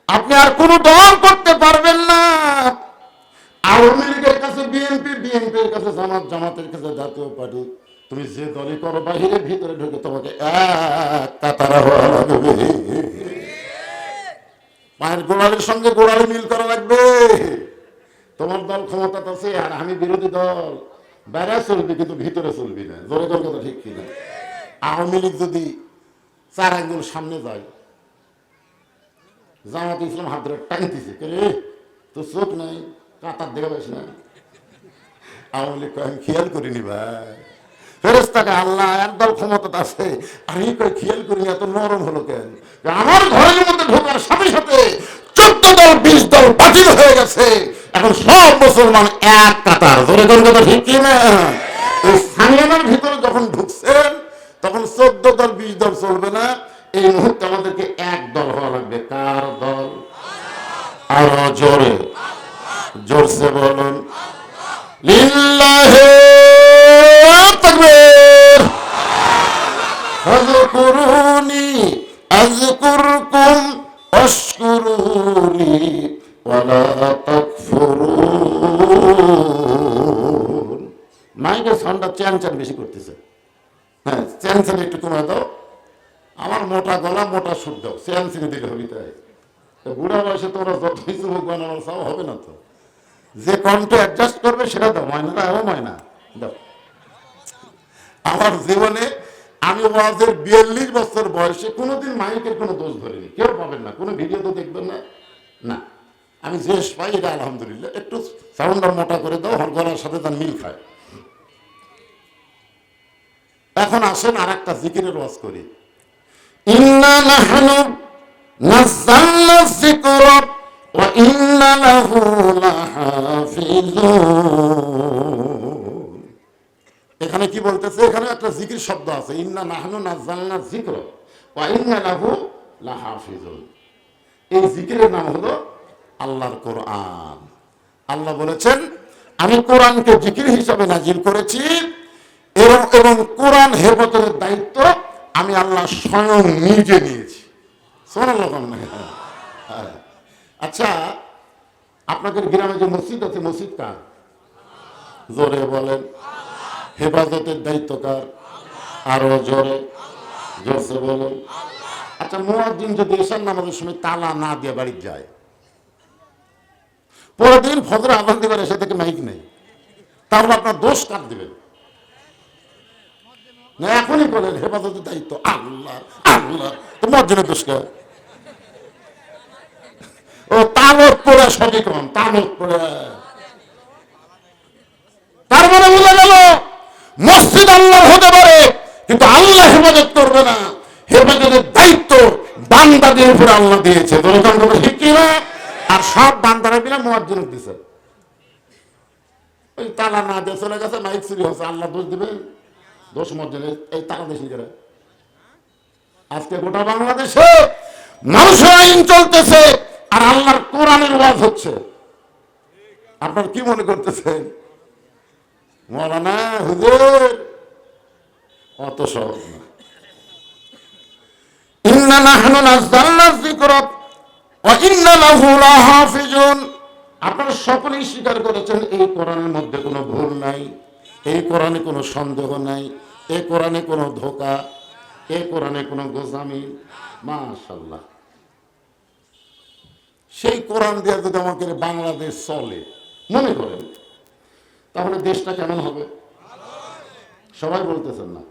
আপনি আর কোনো দল করতে পারবেন না। আওয়ামী লীগের কাছে বিএনপি, বিএনপির কাছে জামাত, জামাতের কাছে জাতীয় পার্টি। তুমি যে দলই করো, বাহিরে ভিতরে ঢুকে তোমাকে এক কাতারা হওয়া লাগবে। মায়ের গোড়ালির সঙ্গে গোড়ালি মিল করা লাগবে। তোমার দল ক্ষমতা আছে আর আমি বিরোধী দল, বাইরে চলবি কিন্তু ভিতরে চলবি না। জোরে দল কথা ঠিক কিনা? আওয়ামী লীগ যদি 4 আঙ্গুল সামনে যায়, জামাত ইসলাম হাত ধরে টানতেছে, তো চোখ নাই, কাতার দেখে পাইস না? আওয়ামী লীগ আমি খেয়াল করিনি ভাই, ফেরেশতাকে আল্লাহ একদল ক্ষমতা আছে, আমি কই খেয়াল করিনি, এত নরম হলো কেন? আমার ঘরের মধ্যে ঢোকার সাথে সাথে 14 দল 20 দল বাতিল হয়ে গেছে। এখন সব মুসলমান এক কাতার। ধরে কোন কথা ঠিক কিনা? এই সাংগঠনের ভিতরে যখন ঢুকছেন, তখন 14 দল 20 দল চলবে না। এই মুহূর্তে আমাদেরকে এক দল হওয়া লাগবে। কার দল? আরো জোরে, জোরসে বলুন, লিল্লাহি তাকবীর। ফাযকুরুনি আযকুরকুম ওয়াশকুরুনি ওয়ালা তাকফুরুন। মাইকের সাউন্ডটা চ্যান চ্যান বেশি করতেছে। হ্যাঁ, চ্যান চ্যান একটু কমে দাও। আমার মোটা গলা, মোটা সুর দাও, চ্যান চ্যান দিলে হবে। তাই বুড়া বয়সে তোমরা যতই যুবক বানানো সব হবে না তো। যে কণ্ঠ অ্যাডজাস্ট করবে সেটা দাও। ময়নাটা এমন ময়না দাও। আমার জীবনে আমি ওয়াজের 42 বছর বয়সে কোনোদিন মাইকের কোনো দোষ ধরিনি। কেউ পাবেন না, কোনো ভিডিও তো দেখবেন না। না, আমি যে পাই এটা আলহামদুলিল্লাহ। একটু সাউন্ডটা মোটা করে দাও, হর গলার সাথে তার মিল খায়। এখন আসেন আর একটা জিকিরের ওয়াজ করি। ইন্না নাহনু নাযালনা যিকরা ওয়া ইন্না লাহু লাহাফিজুন। এখানে কি বলতেছে? এখানে একটা জিকির শব্দ আছে, ইন্না নাহনু নাযালনা যিকরা ওয়া ইন্না লাহু লাহাফিজুন। এই জিকিরের নাম হলো আল্লাহর কোরআন। আল্লাহ বলেছেন, আমি কোরআনকে জিকির হিসাবে নাজিল করেছি। এবং কোরআন হেফাজতের দায়িত্ব আমি আল্লাহ স্বয়ং নিজে নিয়েছি। আচ্ছা, আপনাদের গ্রামে যে মসজিদ আছে, মসজিদ কার? জোরে বলেন। হেফাজতের দায়িত্ব কার? আরো জোরে, জোরসে বলেন। আচ্ছা, মুয়াজ্জিন যদি এশার নামাজের সময় তালা না দিয়ে বাড়ি যায়, পরের দিন ফজর আজান দিবার এসে থেকে মাইক নেই, তাহলে আপনার দোষ কার দিবেন? না এখনই বলেন হেফাজতের দায়িত্ব আল্লাহ আল্লাহ, তো মুয়াজ্জিনের দোষ কে? ও তালত পড়ে সঠিক হন, তালত পড়ে। তার মানে বোঝা গেল মসজিদ আল্লাহ হতে পারে, কিন্তু আল্লাহ হেফাজত করবে না। হেফাজতের দায়িত্ব বান্দাদের উপরে আল্লাহ দিয়েছে, ঠিক কিনা? আর সব বান্দারা মিলে মুয়াজ্জিন দিছে। ওই তালা না দিয়ে চলে গেছে, মাইক চুরি হচ্ছে, আল্লাহ দোষ দিবেন? দোষ মুয়াজ্জিনের। এই তালা দেশি করে আজকে গোটা বাংলাদেশে মানুষের আইন চলতেছে আর আল্লাহর কোরআনের ওয়াজ হচ্ছে। আপনার কি মনে করতেছেন মৌলানা হুজুর? অত সহজ না। ইন্না নাহনু নাযালনা যিকরা ওয়া ইন্না লাহু লাহাফিজুন। আপনারা সকলেই স্বীকার করেছেন এই কোরআনের মধ্যে কোনো ভুল নাই, এই কোরআনে কোনো সন্দেহ নাই, এই কোরআনে কোনো ধোঁকা, এই কোরআনে কোনো গোজামি। মাশাআল্লাহ। সেই কোরআন দিয়ে যদি আমাকে বাংলাদেশ চলে মনে করেন, তাহলে দেশটা কেমন হবে? সবাই বলতেছেন না,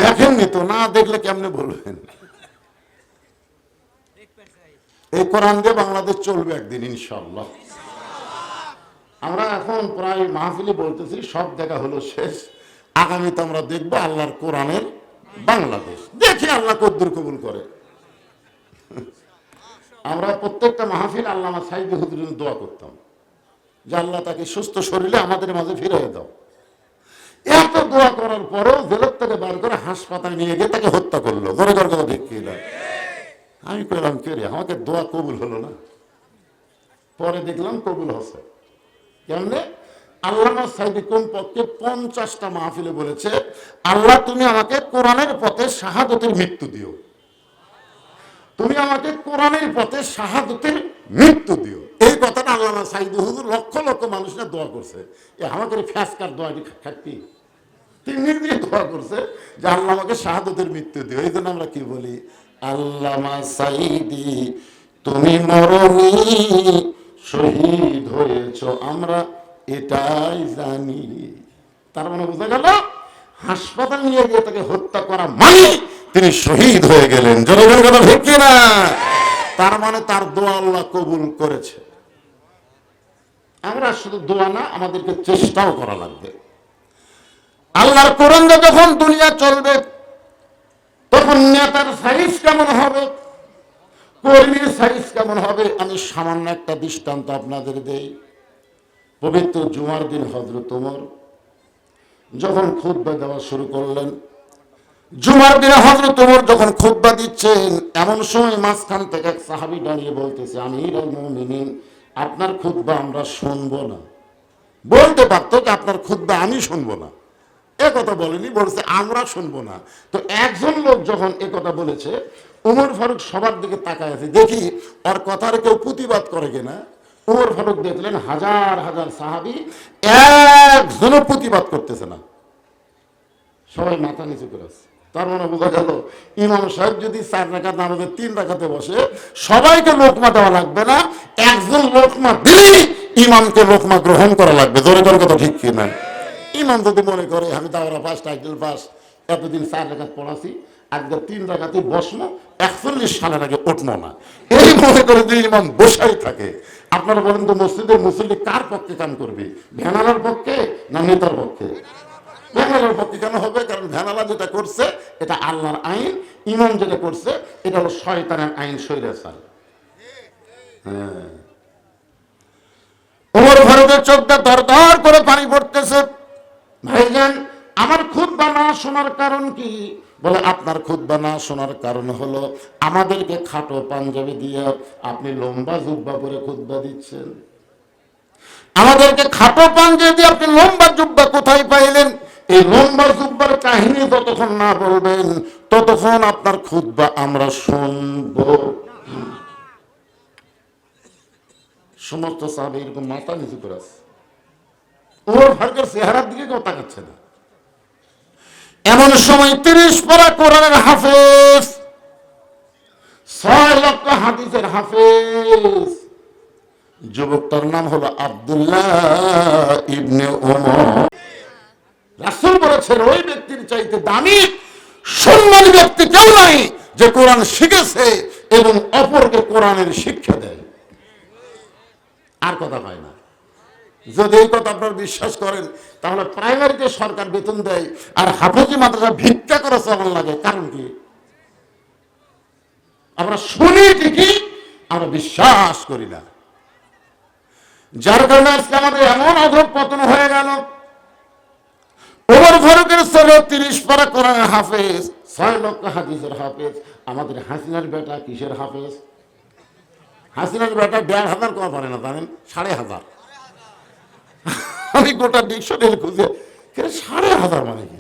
দেখেননি তো, না দেখলে কেমনে বলবেন? এই কোরআন দিয়ে বাংলাদেশ চলবে একদিন ইনশাআল্লাহ। আমরা এখন প্রায় মাহফিলে বলতেছি, সব দেখা হলো শেষ, আগামীতে আমরা দেখবো আল্লাহর কোরআনের বাংলাদেশ। দেখি আল্লাহ কদ্দুর কবুল করে। আমরা প্রত্যেকটা মাহফিল আল্লামা সাইদি হুজুরের দোয়া করতাম যে আল্লাহ তাকে সুস্থ শরীরে আমাদের মাঝে ফিরিয়ে দাও। এত দোয়া করার পরেও জেলের থেকে বার করে হাসপাতালে নিয়ে গিয়ে তাকে হত্যা করলো। ধরে করার কথা দেখি না, আমি কইলাম কে রে, আমাকে দোয়া কবুল হলো না? পরে দেখলাম কবুল হচ্ছে। কেমনে? আল্লামা সাইদি কমপক্ষে 50টা মাহফিলে বলেছে, আল্লাহ তুমি আমাকে কোরআনের পথে শাহাদতের মৃত্যু দিও, তুমি আমাকে কোরআনের পথে শাহাদতের মৃত্যু দিও। এই কথাটা আল্লামা সাইদি হুজুর লক্ষ লক্ষ মানুষরা দোয়া করছে। আমাকে ফ্যাসকার দোয়াটি খাটতি তিনি দিয়ে দোয়া করছে যে আল্লাহ আমাকে শাহাদতের মৃত্যু দিও। এই জন্য আমরা কি বলি, আল্লামা সাইদি তুমি মরনি, শহীদ হয়েছ আমরা এটাই জানি। তার মানে বোঝা গেল হাসপাতাল নিয়ে গিয়ে তাকে হত্যা করা মানে তিনি শহীদ হয়ে গেলেন। জনগণের কথা ঠিক না? তার মানে তার দোয়া আল্লাহ কবুল করেছে। আমরা শুধু দোয়া না, আমাদেরকে চেষ্টাও করা লাগবে। আল্লাহর কোরআন যখন দুনিয়া চলবে, তখন নেতার সাইজ কেমন হবে, কর্মীর সাইজ কেমন হবে। আমি সামান্য একটা দৃষ্টান্ত আপনাদের দেই। পবিত্র জুমার দিন হযরত ওমর যখন খুতবা দেওয়া শুরু করলেন, জুমার দিনে হযরত ওমর যখন খুতবা দিচ্ছেন, এমন সময় মাঝখান থেকে এক সাহাবী দাঁড়িয়ে বলতেছে, আমিরুল মুমিনিন, আপনার খুতবা আমরা শুনবো না। বলতে পারতো যে আপনার খুতবা আমি শুনবো না, এ কথা বলেনি, বলছে আমরা শুনবো না। তো একজন লোক যখন এ কথা বলেছে, ওমর ফারুক সবার দিকে তাকায় আছে, দেখি ওর কথার কেউ প্রতিবাদ করে কিনা। ওমর ফারুক দেখলেন হাজার হাজার সাহাবী একজনও প্রতিবাদ করতেছে না, সবাই মাথা নিচু করে আছে। তার মানে বোঝা গেল ইমাম সাহেব যদি 4 রাকাত নামাজে 3 রাকাতে বসে, সবাইকে লোকমা দেওয়া লাগবে না, একজন লোকমা দিলেই ইমামকে লোকমা গ্রহণ করা লাগবে। জোরে জোরে কথা ঠিক কিনা? ইমাম যদি মনে করে আমি দাওরা পাস, টাইটেল পাস, এতদিন 4 রাকাত পড়াছি, আজকে 3 রাকাতে বসবো, 41 সালের আগে উঠবো না, এই মনে করে যদি ইমাম বসাই থাকে, আপনারা বলেন তো মসজিদের মুসল্লি কার পক্ষে কাম করবে? ভ্যানালার পক্ষে না নেতার পক্ষে? ভ্যানালার পক্ষে কেন হবে? কারণ ভ্যানালা যেটা করছে এটা আল্লাহর আইন, ইমাম যেটা করছে এটা হলো শয়তানের আইন, স্বৈরাচার। হ্যাঁ, ওমর ফারুকের চোখটা দরদর করে পানি পড়তেছে। ভাইজান, আমার খুতবা না শোনার কারণ কি? বলে আপনার খুতবা না শোনার কারণ হলো আমাদেরকে খাটো পাঞ্জাবি দিয়ে আপনি লম্বা জুব্বা পরে খুতবা দিচ্ছেন। আমাদেরকে খাটো পাঞ্জাবি দিয়ে আপনি লম্বা জুব্বা কোথায় পাইলেন? এই লম্বা জুব্বার কাহিনী যতক্ষণ না বলবেন ততক্ষণ আপনার খুতবা আমরা শুনব। সমস্ত সাহাবী এরকম মাথা নিচু করে আছে, ওর ভাগ্যের চেহারার দিকে কেউ তাকাচ্ছে না। এমন সময় 30 পারা কোরআনের হাফেজ, 6 লক্ষ হাদিসের হাফেজ, যুবকটার নাম হলো আব্দুল্লাহ ইবনে ওমর। রাসূল বলেছেন ওই ব্যক্তির চাইতে দামি সম্মানী ব্যক্তি কেউ নাই যে কোরআন শিখেছে এবং অপরকে কোরআনের শিক্ষা দেয়। আর কথা হয় না। যদি এই কথা আপনারা বিশ্বাস করেন তাহলে প্রাইমারিতে সরকার বেতন দেয় আর হাফেজি মাদ্রাসা ভিক্ষা করে চলার লাগে। কারণ কি? আমরা শুনি ঠিকই, আমরা বিশ্বাস করি না। যার কারণে আজকে আমাদের এমন অধঃপতন হয়ে গেল। ওমর ফারুকের ছেলে 30 পারা কোরআনের হাফেজ, 6 লক্ষ হাদিসের হাফেজ। আমাদের হাসিনার বেটা কিসের হাফেজ? হাসিনার বেটা 1,500 কম পারে না, জানেন? 5,500। আমি গোটা ডিকশনারি খুঁজে 5,500 মানে কি?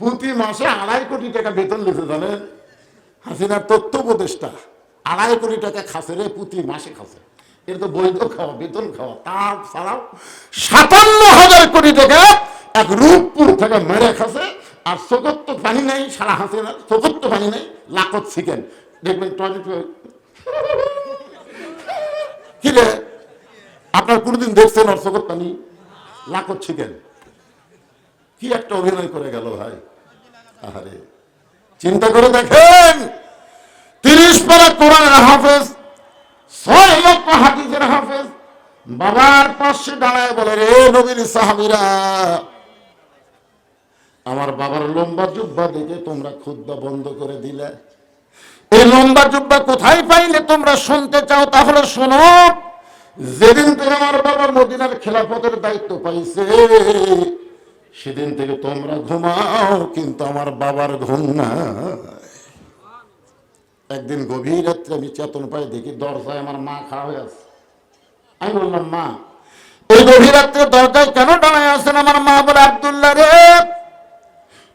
প্রতি মাসে 2.5 কোটি টাকা বেতন দিতে, জানেন? হাসিনার তথ্য উপদেষ্টা 2.5 কোটি টাকা খাসে রে, প্রতি মাসে খাসে। এটা তো বৈধ খাওয়া, বেতন খাওয়া। তার ছাড়াও 57,000 কোটি টাকা এক রূপপুর থেকে মেরে খাসে। আর চোখত্ব পানি নাই সারা হাসিনার, চোখত্ব পানি নাই, লাকত চিকেন দেখবেন টয়লেট। কি রে, আপনার কোনদিন দেখছেন ওর চোখত পানি? লাকত চিকেন। কি একটা অভিনয় করে গেল ভাই। আরে চিন্তা করে দেখেন, 30 পারা কোরআনের হাফেজ, 6 লক্ষ হাদিসের হাফেজ, বাবার পাশে দাঁড়ায় বলে, রে নবীর সাহাবীরা, আমার বাবার লম্বা জুব্বা দেখে তোমরা খুতবা বন্ধ করে দিলে। এই লম্বা জুব্বা কোথায় পাইলে তোমরা শুনতে চাও? তাহলে শোনো, যেদিন থেকে আমার বাবা মদিনার খেলাফতের দায়িত্ব পাইছে সেদিন থেকে তোমরা ঘুমাও, কিন্তু আমার বাবার ঘুম না। একদিন গভীর রাত্রে আমি চেতন পাই, দেখি দরজায় আমার মা খাড়া হয়ে আছে। আমি বললাম, মা, এই গভীর রাত্রে দরজায় কেন দাঁড়ায় আছেন? আমার মা বলে, আব্দুল্লাহ রে,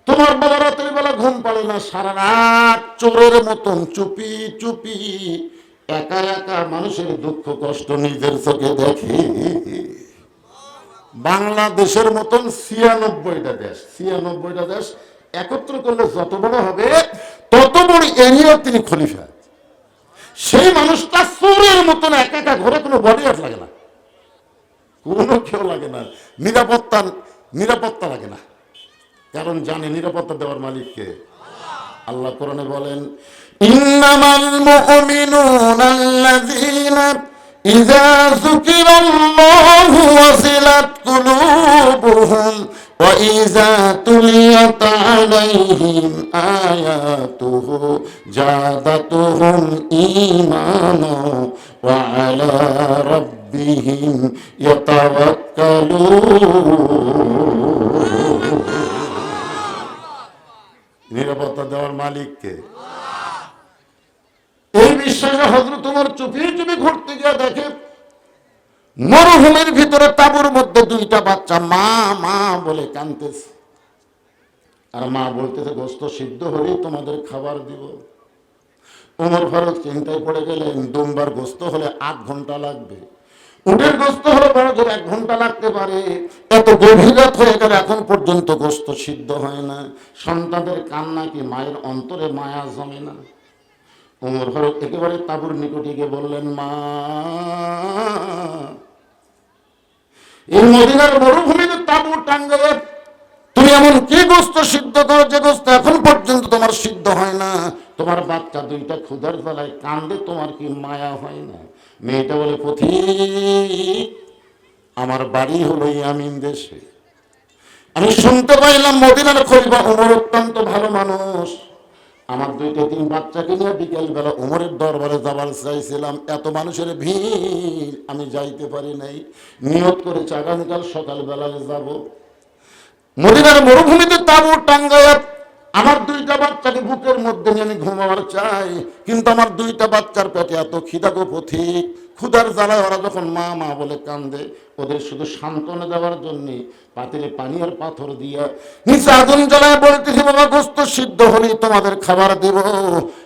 তোমার বাবা রাতের বেলা ঘুম পাড়ে না, সারা রাত চোরের মতন চুপি চুপি একা একা মানুষের দুঃখ কষ্ট নিজের চোখে দেখে। বাংলাদেশের মতন 96টা দেশ, 96টা দেশ একত্র করলে যত বড় হবে তত বড় এরিয়া তিনি খলিফা। সেই মানুষটা চোরের মতন একা একা ঘরে কোনো বডিগার্ড লাগে না, কোনো কেউ লাগে না, নিরাপত্তা লাগে না। কারণ জানে নিরাপত্তা দেওয়ার মালিককে। আল্লাহ কোরআনে বলেন, ইন্নামাল মুমিনুনা আল্লাযীনা ইযা যুকিরাল্লাহু ওয়াজিলাত কুলুবুহুম ওয়া ইযা তুলিয়াত আলাইহিম আয়াতুহু জাদাতুহুম ঈমানা ওয়া আলা রাব্বিহিম ইয়াতাওয়াক্কালুন। নিরাপত্তা দেওয়ার মালিককে। এই বিশ্বাসে হযরত ওমর চুপি চুপি ঘুরতে গিয়ে দেখে মরুভূমির ভিতরে তাঁবুর মধ্যে 2টা বাচ্চা মা মা বলে কাঁদতেছে। আর মা বলতেছে, গোশত সিদ্ধ হলেই তোমাদের খাবার দিব। ওমর ফারুক চিন্তায় পড়ে গেলেন, দুম্বার গোশত হলে 8 ঘন্টা লাগবে, উটের গোশত হলে বড় জোর 1 ঘন্টা লাগতে পারে। এত গভীর রাত হয়ে গেল, এখন পর্যন্ত গোশত সিদ্ধ হয় না। সন্তানদের কান্না কি মায়ের অন্তরে মায়া জমে না? ওমর ফারুক একেবারে তাঁবুর নিকটে গিয়ে বললেন, মা, এই মদিনার মরুভূমিতে তাঁবু টাঙ্গালে তুমি এমন কি গোশত সিদ্ধ করো যে গোশত এখন পর্যন্ত তোমার সিদ্ধ হয় না? তোমার বাচ্চা 2টা ক্ষুধার জ্বালায় কান্দে, তোমার কি মায়া হয় না? মেয়েটা বলে, পথিক, আমার বাড়ি হলো ইয়ামিন দেশে। আমি শুনতে পাইলাম মদিনার খলিফা ওমর অত্যন্ত ভালো মানুষ। আমার 2-3 বাচ্চাকে নিয়ে বিকেল বেলা ওমরের দরবারে যাবার চাইছিলাম, এত মানুষের ভিড় আমি যাইতে পারি নাই। নিয়ত করেছি আগামীকাল সকালবেলায় যাব। মদিনার মরুভূমিতে তাঁবু টাঙ্গায় আমার 2টা বাচ্চাকে বুকের মধ্যে নিয়ে আমি ঘুমাবার চাই, কিন্তু আমার 2টা বাচ্চার পেটে এত খিদা গো পথিক, ক্ষুধার জ্বালায় ওরা যখন মা মা বলে কান্দে, ওদের শুধু সান্ত্বনা দেওয়ার জন্যে পাতিলে পানি আর পাথর দিয়া নিচে আগুন জ্বালায় বলতেছি, বাবা গোস্ত সিদ্ধ হলেই তোমাদের খাবার দেব,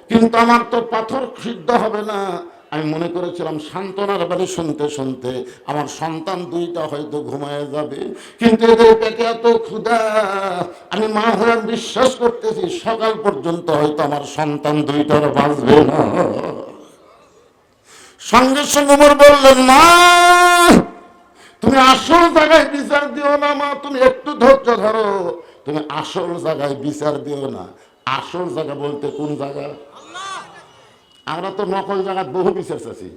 কিন্তু আমার তো পাথর সিদ্ধ হবে না। আমি মনে করেছিলাম সান্ত্বনার বাণী শুনতে শুনতে আমার সন্তান দুইটা হয়তো ঘুমায় যাবে, কিন্তু এদের পেটে এত ক্ষুধা, আমি মা হয়ে বিশ্বাস করতেছি সকাল পর্যন্ত হয়তো আমার সন্তান দুইটার বাঁচবে না। সঙ্গে সঙ্গে ওমর বললেন, মা তুমি আসল জায়গায় বিচার দিও না, মা তুমি একটু ধৈর্য ধরো, তুমি আসল জায়গায় বিচার দিও না। আসল জায়গা বলতে কোন জায়গা? আমরা তো নকল জায়গায় বহু বিচার চাচ্ছি,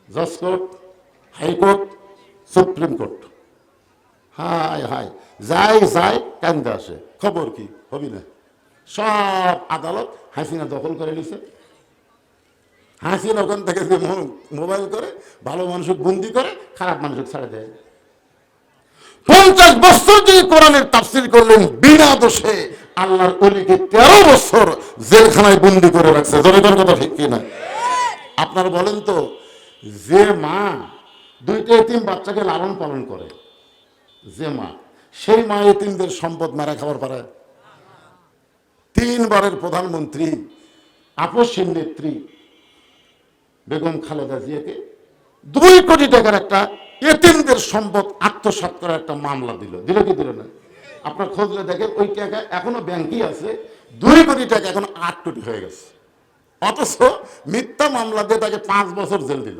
জজ কোর্ট, হাইকোর্ট, সুপ্রিম কোর্ট, হায় হায় যাই যাই কান্দে আসে, খবর কি হবি না। সব আদালত হাসিনা দখল করে নিছে। হাসিনা ওখান থেকে যে মোবাইল করে ভালো মানুষকে বন্দি করে, খারাপ মানুষকে ছাড়ে দেয়। 50 বছর যিনি কোরআনের তাফসীর করলেন বিনা দোষে, আল্লাহর ওলিকে 13 বছর জেলখানায় বন্দি করে রাখছে। জনগণের কথা ঠিক কিনা? আপনারা বলেন তো, যে মা দুইটা এতিম বাচ্চাকে লালন পালন করে, যে মা, সেই মা এতিমদের সম্পদ মেরা খাবার পারে? 3 বারের প্রধানমন্ত্রী আপসহীন নেত্রী বেগম খালেদা জিয়াকে 2 কোটি টাকার একটা এতিমদের সম্পদ আত্মসাৎ করার একটা মামলা দিল কি দিল না? আপনার খোঁজলে দেখেন ওই টাকা এখনো ব্যাংকেই আছে। 2 কোটি টাকা এখন 8 কোটি হয়ে গেছে। অথচ মিথ্যা মামলা দিয়ে তাকে 5 বছর জেল দিল।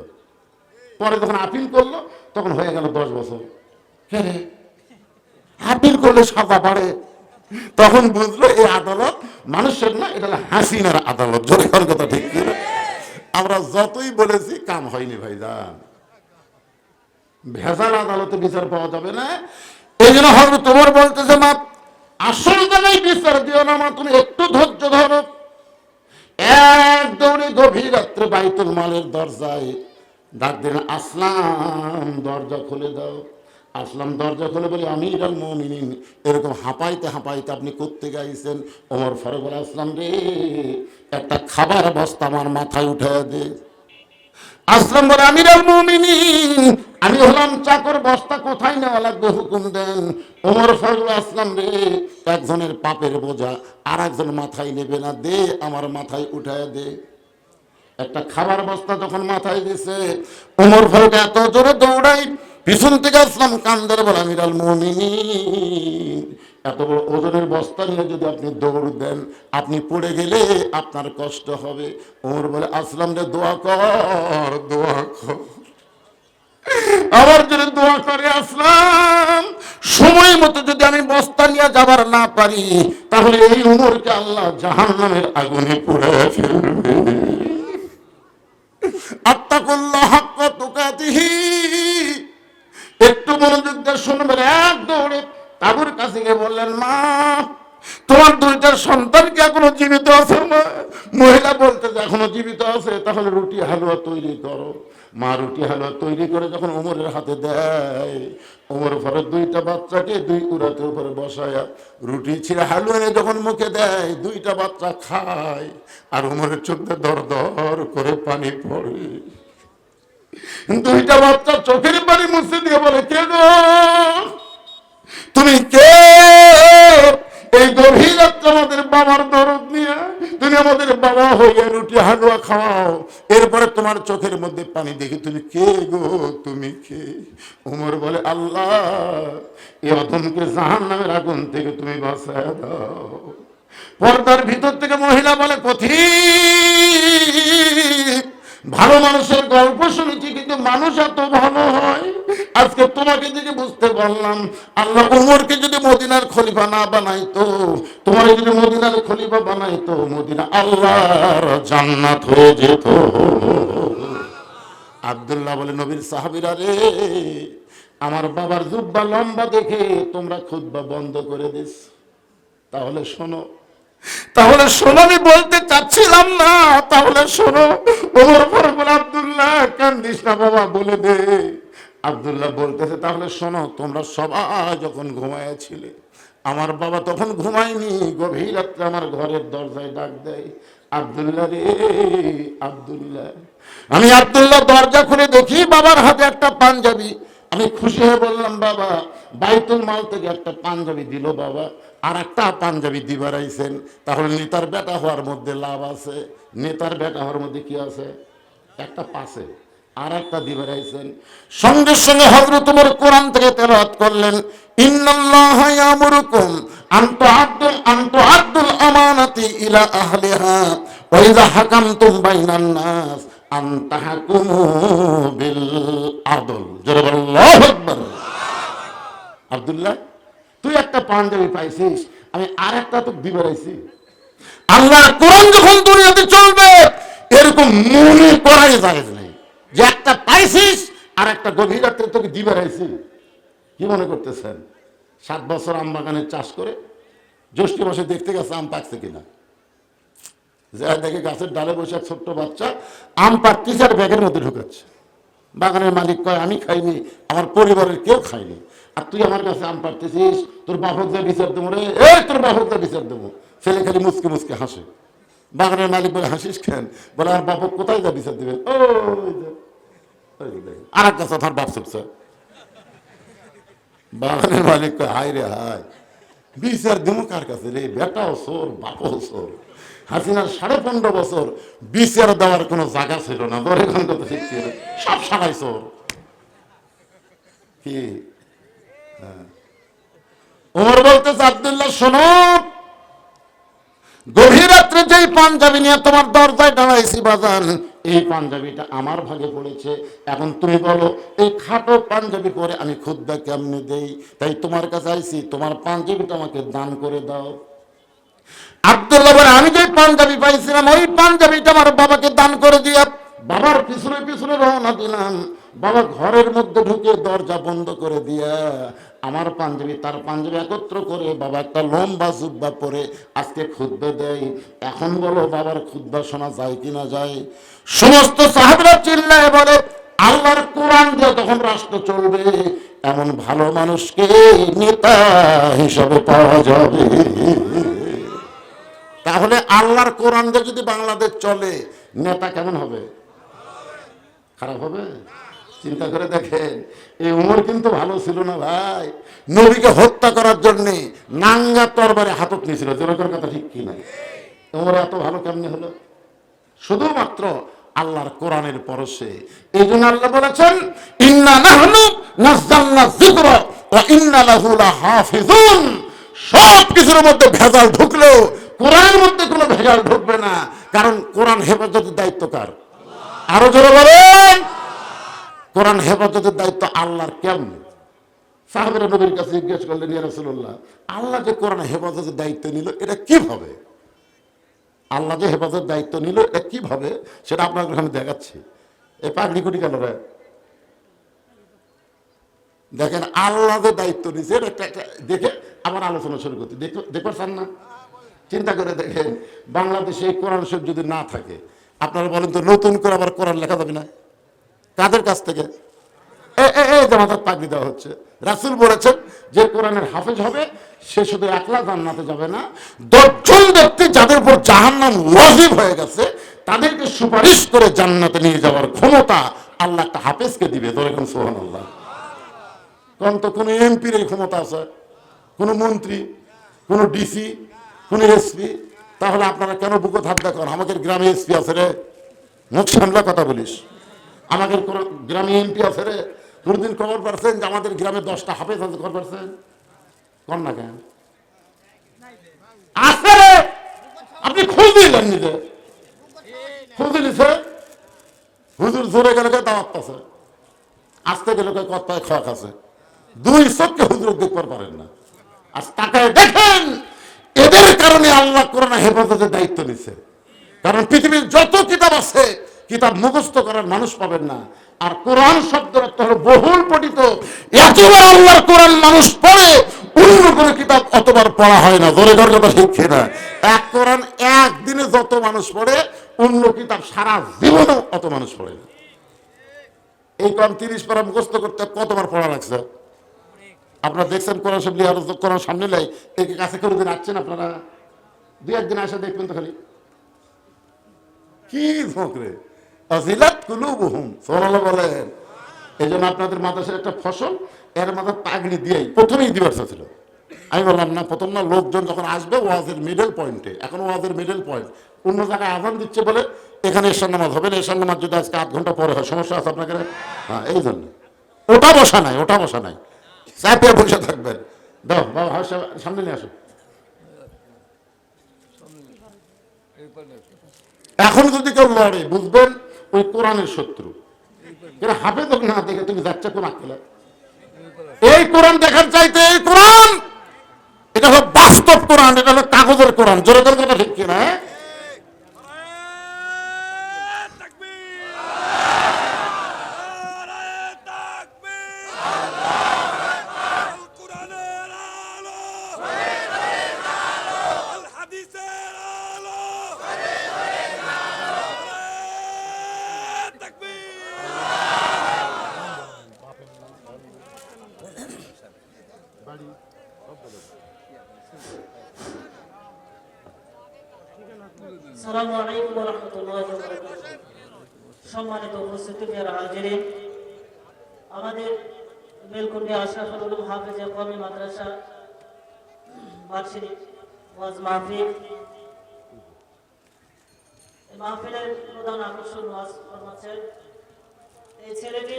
পরে যখন আপিল করলো তখন হয়ে গেল 10 বছর। আপিল করলে সাজা বাড়ে। তখন বুঝলো এই আদালত মানুষের না, এটা হাসিনার আদালত। জোরে কথা ঠিক কিনা? আমরা যতই বলেছি কাম হয়নি ভাইজান। ভেজাল আদালতে বিচার পাওয়া যাবে না। এই জন্য হযরত ওমর বলতেছে, মা আসল জায়গায় বিচার দিও না, মা তুমি একটু ধৈর্য ধরো। এক দৌড়ে গভীর রাত্রে বাইতুল মালের দরজায় ডাক দিলেন, আসলাম দরজা খুলে দাও। আসলাম দরজা খুলে বলি, আমিরুল মুমিনিন, এরকম হাঁপাইতে হাঁপাইতে আপনি করতে গাইছেন? ওমর ফারুক বলে, আসলাম রে, একটা খাবার বস্তা আমার মাথায় উঠে দে। আসলাম বলে, আমিরুল মুমিনিন, আমি হলাম চাকর, বস্তা কোথায় নেওয়া লাগবে হুকুম দেন। ওমর ফারুক, আসলাম রে, একজনের পাপের বোঝা আর একজন মাথায় নেবে না, দে আমার মাথায় উঠায় দে। একটা খাবার বস্তা যখন মাথায় দিছে, ওমর ফারুক এত জোরে দৌড়াই, পিছন থেকে আসলাম কান্দের বলে, আমিরুল মুমিনিন, এত বড় ওজনের বস্তা নিয়ে যদি আপনি দৌড় দেন, আপনি পড়ে গেলে আপনার কষ্ট হবে। ওমর বলে, আসলাম রে, দোয়া কর, দোয়া কর। আবার যদি দোয়া করে, আসলাম সময় মতো যদি আমি বস্তা নিয়ে যাবার না পারি, তাহলে এই উমরকে আল্লাহ জাহান্নামের আগুনে পুড়ে ফেলবে। আত্তাকুল্লাহ হাক্কা তুকাতিহি, একটু মনোযোগ দিয়ে শুনবেন। এক দৌড়ে তাবুর কাছে গিয়ে বললেন, মা তোমার 2টা সন্তান কি এখনো জীবিত আছে? মা, মহিলা বলতে যে এখনো জীবিত আছে। তাহলে রুটি হালুয়া তৈরি করো। মা রুটি হালুয়া তৈরি করে যখন ওমরের হাতে দেয়, ওমর ফারুক 2টা বাচ্চাকে 2 কুড়াতের উপরে বসায়া রুটি ছিঁড়ে হালুয়া এনে যখন মুখে দেয়, 2টা বাচ্চা খায়, আর ওমরের চোখে দর দর করে পানি পড়ে। 2টা বাচ্চা চোখের পানি মুছে দিয়ে বলে, কে গো তুমি? কে? এই গভীর রাত্রে আমাদের বাবার দরদ নিয়ে তুমি আমাদের বাবা হইয়া রুটি হালুয়া খাওয়াও, এরপরে তোমার চোখের মধ্যে পানি দেখি, তুমি কে গো? তুমি কে? ওমর বলে, আল্লাহ এই অধমকে জাহান্নামের আগুন থেকে তুমি বাঁচায় দাও। পর্দার ভিতর থেকে মহিলা বলে, পথিক, ভালো মানুষের গল্প শুনেছি, কিন্তু মানুষ এত ভালো হয় আজকে তোমাকে দেখে বুঝতে পারলাম। আল্লাহ ওমরকে যদি মদিনার খলিফা না বানাইতো, তোমার যদি মদিনার খলিফা বানাইতো, মদিনা আল্লাহর জান্নাত হয়ে যেত। আব্দুল্লাহ বলে, নবীর সাহাবীরা রে, আমার বাবার জুব্বা লম্বা দেখে তোমরা খুতবা বন্ধ করে দিস। তাহলে শোনো, আমি বলতে চাচ্ছিলাম না, তাহলে শোনো। ওমর ফারুক বলে, আব্দুল্লাহ কান্দিস না বাবা, বলে দে। আব্দুল্লাহ বলতেছে, তাহলে শোনো, তোমরা সবাই যখন ঘুমাইয়াছিলে, আমার বাবা তখন ঘুমায়নি। গভীর রাত্রে আমার ঘরের দরজায় ডাক দেয়, আব্দুল্লাহ রে আব্দুল্লাহ, আমি আব্দুল্লাহ দরজা খুলে দেখি বাবার হাতে একটা পাঞ্জাবি। আমি খুশি হয়ে বললাম, বাবা বাইতুল মাল থেকে একটা পাঞ্জাবি দিল বাবা, আর একটা পাঞ্জাবি দিবার আইছেন, তাহলে নেতার বেটা হওয়ার মধ্যে লাভ আছে। নেতার বেটা হওয়ার মধ্যে কি আছে? একটা পাশে আর একটা দিবার আইছেন। সঙ্গে সঙ্গে হযরত ওমর কোরআন থেকে তেলাওয়াত করলেন, ইন্নাল্লাহা ইয়ামুরুকুম আন তুআদ্দুল আমানাতি ইলা আহলিহা ওয়া ইযা হাকামতুম বাইনান নাস আন তাহকুমু বিল আদল। জোরে বলো আল্লাহু আকবার। আব্দুল্লাহ, তুই একটা পাঞ্জাবি পাইছিস, আমি আর একটা তো দিবার আইছি। আল্লাহর কোরআন যখন দুনিয়াতে চলবে, এরকম মনে করাই জায়েজ নেই যে একটা পাইছিস আর একটা গভীর রাত্রে তোকে দিবার আইছি। কি মনে করতেছেন? 7 বছর আম বাগানের চাষ করে জ্যৈষ্ঠ মাসে দেখতে গেছে আম পাকছে কিনা, যা দেখে গাছের ডালে বসে ছোট্ট বাচ্চা আম পাকতেছে আর ব্যাগের মধ্যে ঢুকাচ্ছে। বাগানের মালিক কয়, আমি খাইনি, আমার পরিবারের কেউ খায়নি, আর তুই আমার কাছে আম পাড়তেছিস, তোর বাপক যা বিচার দেবো রে, তোর বাপক যা বিচার দেবো। ছেলে খালি মুচকে মুচকে হাসে। বাগানের মালিক বলে, হাসিস কেন? বলে, আর বাপক কোথায় যা বিচার দেবে? আর এক কাছে আমার বাপ চুপছে। বাগানের মালিক কয়, হাই রে হাই, বিচার দেবো কার কাছে রে? বেটাও চোর, বাপও চোর। হাসিনার 15.5 বছর বিচার দেওয়ার কোনো জায়গা ছিল না, ধরে সব সবাই চোর। কি ওমর বলতেছে, আব্দুল্লাহ শোনো, গভীর রাত্রে যেই পাঞ্জাবি নিয়ে তোমার দরজায় দাঁড়াইছি বাজান, এই পাঞ্জাবিটা আমার ভাগে পড়েছে। এখন তুমি বলো, এই খাটো পাঞ্জাবি পরে আমি খুতবা কেমনে দেই? তাই তোমার কাছে আইছি, তোমার পাঞ্জাবিটা আমাকে দান করে দাও। আব্দুল্লাহ বলে, আমি যে পাঞ্জাবি পাইছিলাম ওই পাঞ্জাবিটা আমার বাবাকে দান করে দিয়া বাবার পিছনে পিছনে রওনা দিলাম। বাবা ঘরের মধ্যে ঢুকে দরজা বন্ধ করে দিয়া আমার পাঞ্জাবি তার পাঞ্জাবি একত্র করে বাবা একটা লম্বা জুব্বা পরে আজকে খুতবা দেয়। এখন বলো, বাবার খুতবা শোনা যায় কি না যায়? সমস্ত সাহাবীরা চিল্লায় বলে, আল্লাহর কোরআন দিয়ে তখন রাষ্ট্র চলবে, এমন ভালো মানুষকে নেতা হিসাবে পাওয়া যাবে। তাহলে আল্লাহর কোরআন দিয়ে যদি বাংলাদেশ চলে, নেতা কেমন হবে? খারাপ হবে? চিন্তা করে দেখেন। এই উমর কিন্তু ভালো ছিল না ভাই। নবীকে হত্যা করার জন্য নাঙ্গা তরবারে হাতত নিয়েছিল। জনগণের কথা ঠিক কি না? উমর এত ভালো কেমনে হলো? শুধুমাত্র আল্লাহর কোরআনের পরশে। এই জন্য আল্লাহ বলেছেন, ইন্না নাহনু নাযালনা যিকরা ওয়া ইন্না লাহু লাহাফিজুন। সব কিছুর মধ্যে ভেজাল ঢুকলেও কোরআনের মধ্যে কোনো ভেজাল ঢুকবে না, কারণ কোরআন হেফাজতের দায়িত্ব কার? আরো জোরে বলেন। কোরআন হেফাজতের দায়িত্ব আল্লাহর। কেমন? সাহাবীরা নবীর কাছে জিজ্ঞেস করলেন, ইয়া রাসূলুল্লাহ, আল্লাহ যে কোরআন হেফাজতের দায়িত্ব নিল, এটা কিভাবে? আল্লাহ যে হেফাজতের দায়িত্ব নিল, এটা কিভাবে? সেটা আপনাকে আমি দেখাচ্ছি। এই পাগড়ি কুটি কেন রে? দেখেন, আল্লাহ যে দায়িত্ব নিছে একটা দেখে আবার আলোচনা শুরু করতে দেখতে পারছেন না? চিন্তা করে দেখেন, বাংলাদেশে কোরআন শরীফ যদি না থাকে, আপনারা বলেন তো নতুন করে আবার কোরআন লেখা যাবে না? কাদের কাছ থেকে? জামাতার পাগড়ি দেওয়া হচ্ছে। রাসূল বলেছেন, যে কোরআনের হাফেজ হবে সে শুধু একলা জান্নাতে যাবে না, 10 জন ব্যক্তি যাদের উপর জাহান্নাম ওয়াজিব হয়ে গেছে তাদেরকে সুপারিশ করে জান্নাতে নিয়ে যাওয়ার ক্ষমতা আল্লাহ একটা হাফেজকে দিবে। ধরেন সুবহানাল্লাহ। কোন তো কোন এমপির এই ক্ষমতা আছে? কোন মন্ত্রী, কোন ডিসি, কোন এসপি? তাহলে আপনারা কেন বুকে হাত দেখেন? আমাদের গ্রামে এসপি আছে রে, মুখ সামলা কথা বলিস। আমাদের গ্রামে এমপি আছে রে, কোনদিন খবর পাচ্ছেন যে আমাদের গ্রামে 10টা হাফেজ আছে? খবর পাচ্ছেন? কর না কেন? আছে রে, আপনি খোঁজ দিলেন নিজে, খোঁজ দিলিছে। হুজুর জোরে গেলে দাওয়াত আছে, আসতে গেলে কথায় খক আছে, 2 চোখকে হুজুর দেখতে পারেন না। আর তাকায় দেখেন, এদের কারণে আল্লাহ কোরআন হেফাজতের দায়িত্ব নিছে। কারণ পৃথিবীর যত কিতাব আছে, কিতাব মুখস্থ করার মানুষ পাবেন না। আর কোরআন শব্দের অর্থ হলো বহুল পঠিত। এতবার আল্লাহর কোরআন মানুষ পড়ে, অন্য কোনো কিতাব অতবার পড়া হয় না। জোরে জোরে কথা শিখছে না? এক কোরআন একদিনে যত মানুষ পড়ে, অন্য কিতাব সারা জীবনেও অত মানুষ পড়ে না। এই কোরআন 30 পারা মুখস্থ করতে কতবার পড়া লাগছে? আপনারা দেখছেন কোরআন শরীফ লিয়ার কোরআন সামনে লাই, একে কাছে করে দিন আসছেন আপনারা? 2-1 দিন আসে দেখবেন তো খালি। কি ঝোঁকরে আজিলাত কুলুবুহুম, সুবহানাল্লাহ বলেন। এই জন্য আপনাদের মাদ্রাসার একটা ফসল এর মাথায় পাগড়ি দিয়েই প্রথমেই দিবার ছিল। আমি বললাম না, প্রথম না, লোকজন যখন আসবে ওয়াজের মিডল পয়েন্টে, এখন ওয়াজের মিডল পয়েন্ট অন্য জায়গায় আজান দিচ্ছে বলে এখানে এশার নামাজ হবে না, এশার নামাজ যদি আজকে 8 ঘন্টা পরে হয় সমস্যা আছে আপনাকে? হ্যাঁ, এই জন্য ওটা বসা নাই, ওটা বসা নাই, চাপিয়ে বসে থাকবেন। দাও বাবা, সামনে নিয়ে আসো। এখন যদি কেউ লড়ে বুঝবেন ওই কোরআনের শত্রু। এরা হাফেজ না দেখে তুমি যাচ্ছে কোন আকেলা। এই কোরআন দেখার চাইতে এই কোরআন, এটা হলো বাস্তব কোরআন, এটা হলো কাগজের কোরআন। জোরে জোরে কথা ঠিক কিনা? আসসালামু আলাইকুম ওয়া রাহমাতুল্লাহি ওয়া বারাকাতুহু। সম্মানিত উপস্থিতি, হাজিরিন, আমাদের বেলকুন্ডি আশরাফুল উলুম হাফেজা কওমি মাদ্রাসা বার্ষিক ওয়াজ মাহফিল, এই মাহফিলের প্রধান আকর্ষণ ওয়াজ ফরমাচ্ছেন এই ছেলেটি।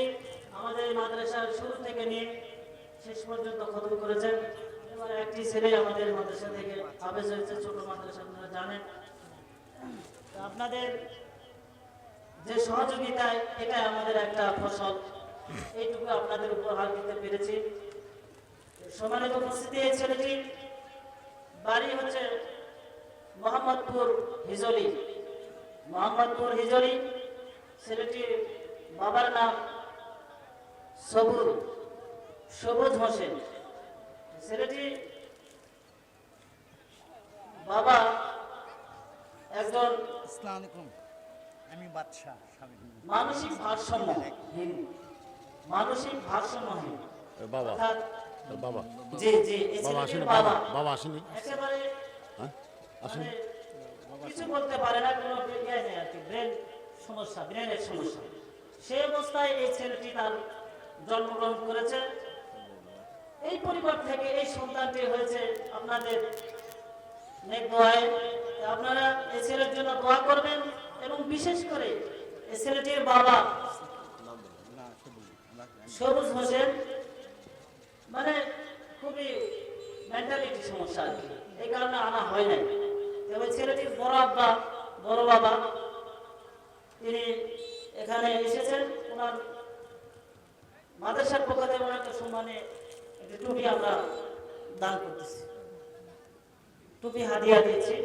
আমাদের মাদ্রাসার শুরু থেকে নিয়ে শেষ পর্যন্ত খতম করেছেন। এবার একটি ছেলে আমাদের মাদ্রাসা থেকে হাফেজ হয়েছে, ছোট মাদ্রাসা, আপনারা জানেন। আপনাদের যে সহযোগিতায়, এটাই আমাদের একটা ফসল, এইটুকু আপনাদের উপহার দিতে পেরেছি। সম্মানিত উপস্থিতি, এই ছেলেটি বাড়ি হচ্ছে মোহাম্মদপুর হিজলি, মোহাম্মদপুর হিজলি। ছেলেটির বাবার নাম সবুজ হোসেন। ছেলেটি বাবা একজন মানসিক ভারসাম্যহীন, মানসিক ভারসাম্যহীন বাবা। জি জি, বাবা আসেনি, একেবারে কিছু বলতে পারে না, কোনো ইয়ে নেই আর কি, ব্রেনের সমস্যা। সেই অবস্থায় এই ছেলেটি তার জন্মগ্রহণ করেছে। এই পরিবার থেকে এই সন্তানটি হয়েছে আপনাদের নেক দোয়ায়। আপনারা এই ছেলের জন্য দোয়া করবেন, এবং বিশেষ করে এই ছেলেটির বাবা সবুজ হোসেন, মানে খুবই মেন্টালিটি সমস্যা আর কি, এই কারণে আনা হয় নাই। তবে ছেলেটির বড় বাবা তিনি এখানে এসেছেন, ওনার মাদ্রাসার পক্ষ থেকে ওনাকে সম্মানে একটি টুপি আমরা দান করতেছি, টুপি হাদিয়া দিয়েছি।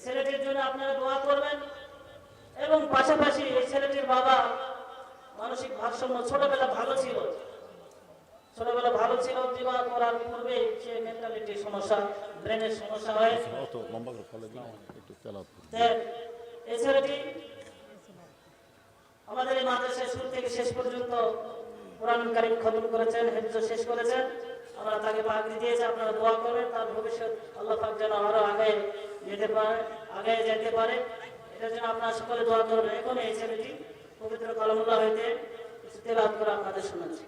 ছেলেটির জন্য আপনারা দোয়া করবেন, এবং পাশাপাশি এই ছেলেটির বাবা মানসিক ভারসাম্য, ছোটবেলা ভালো ছিল, বিবাহ করার পূর্বে সে মেন্টালিটির সমস্যা, ব্রেনের সমস্যা হয়। এই ছেলেটি আমাদের এই মাদ্রাসায় শুরু থেকে শেষ পর্যন্ত কোরআন কারীম খতম করেছেন, হিফজ শেষ করেছেন। আমরা তাকে পাগড়ি দিয়েছি, আপনারা দোয়া করবেন তার ভবিষ্যৎ আল্লাহ পাক যেন আরো আগে যেতে পারে, এটার জন্য আপনারা সকলে দোয়া করবেন। এখন এই ছেলেটি পবিত্র কালামুল্লাহ হইতে তেলাওয়াত করে আপনাদের শোনাচ্ছি।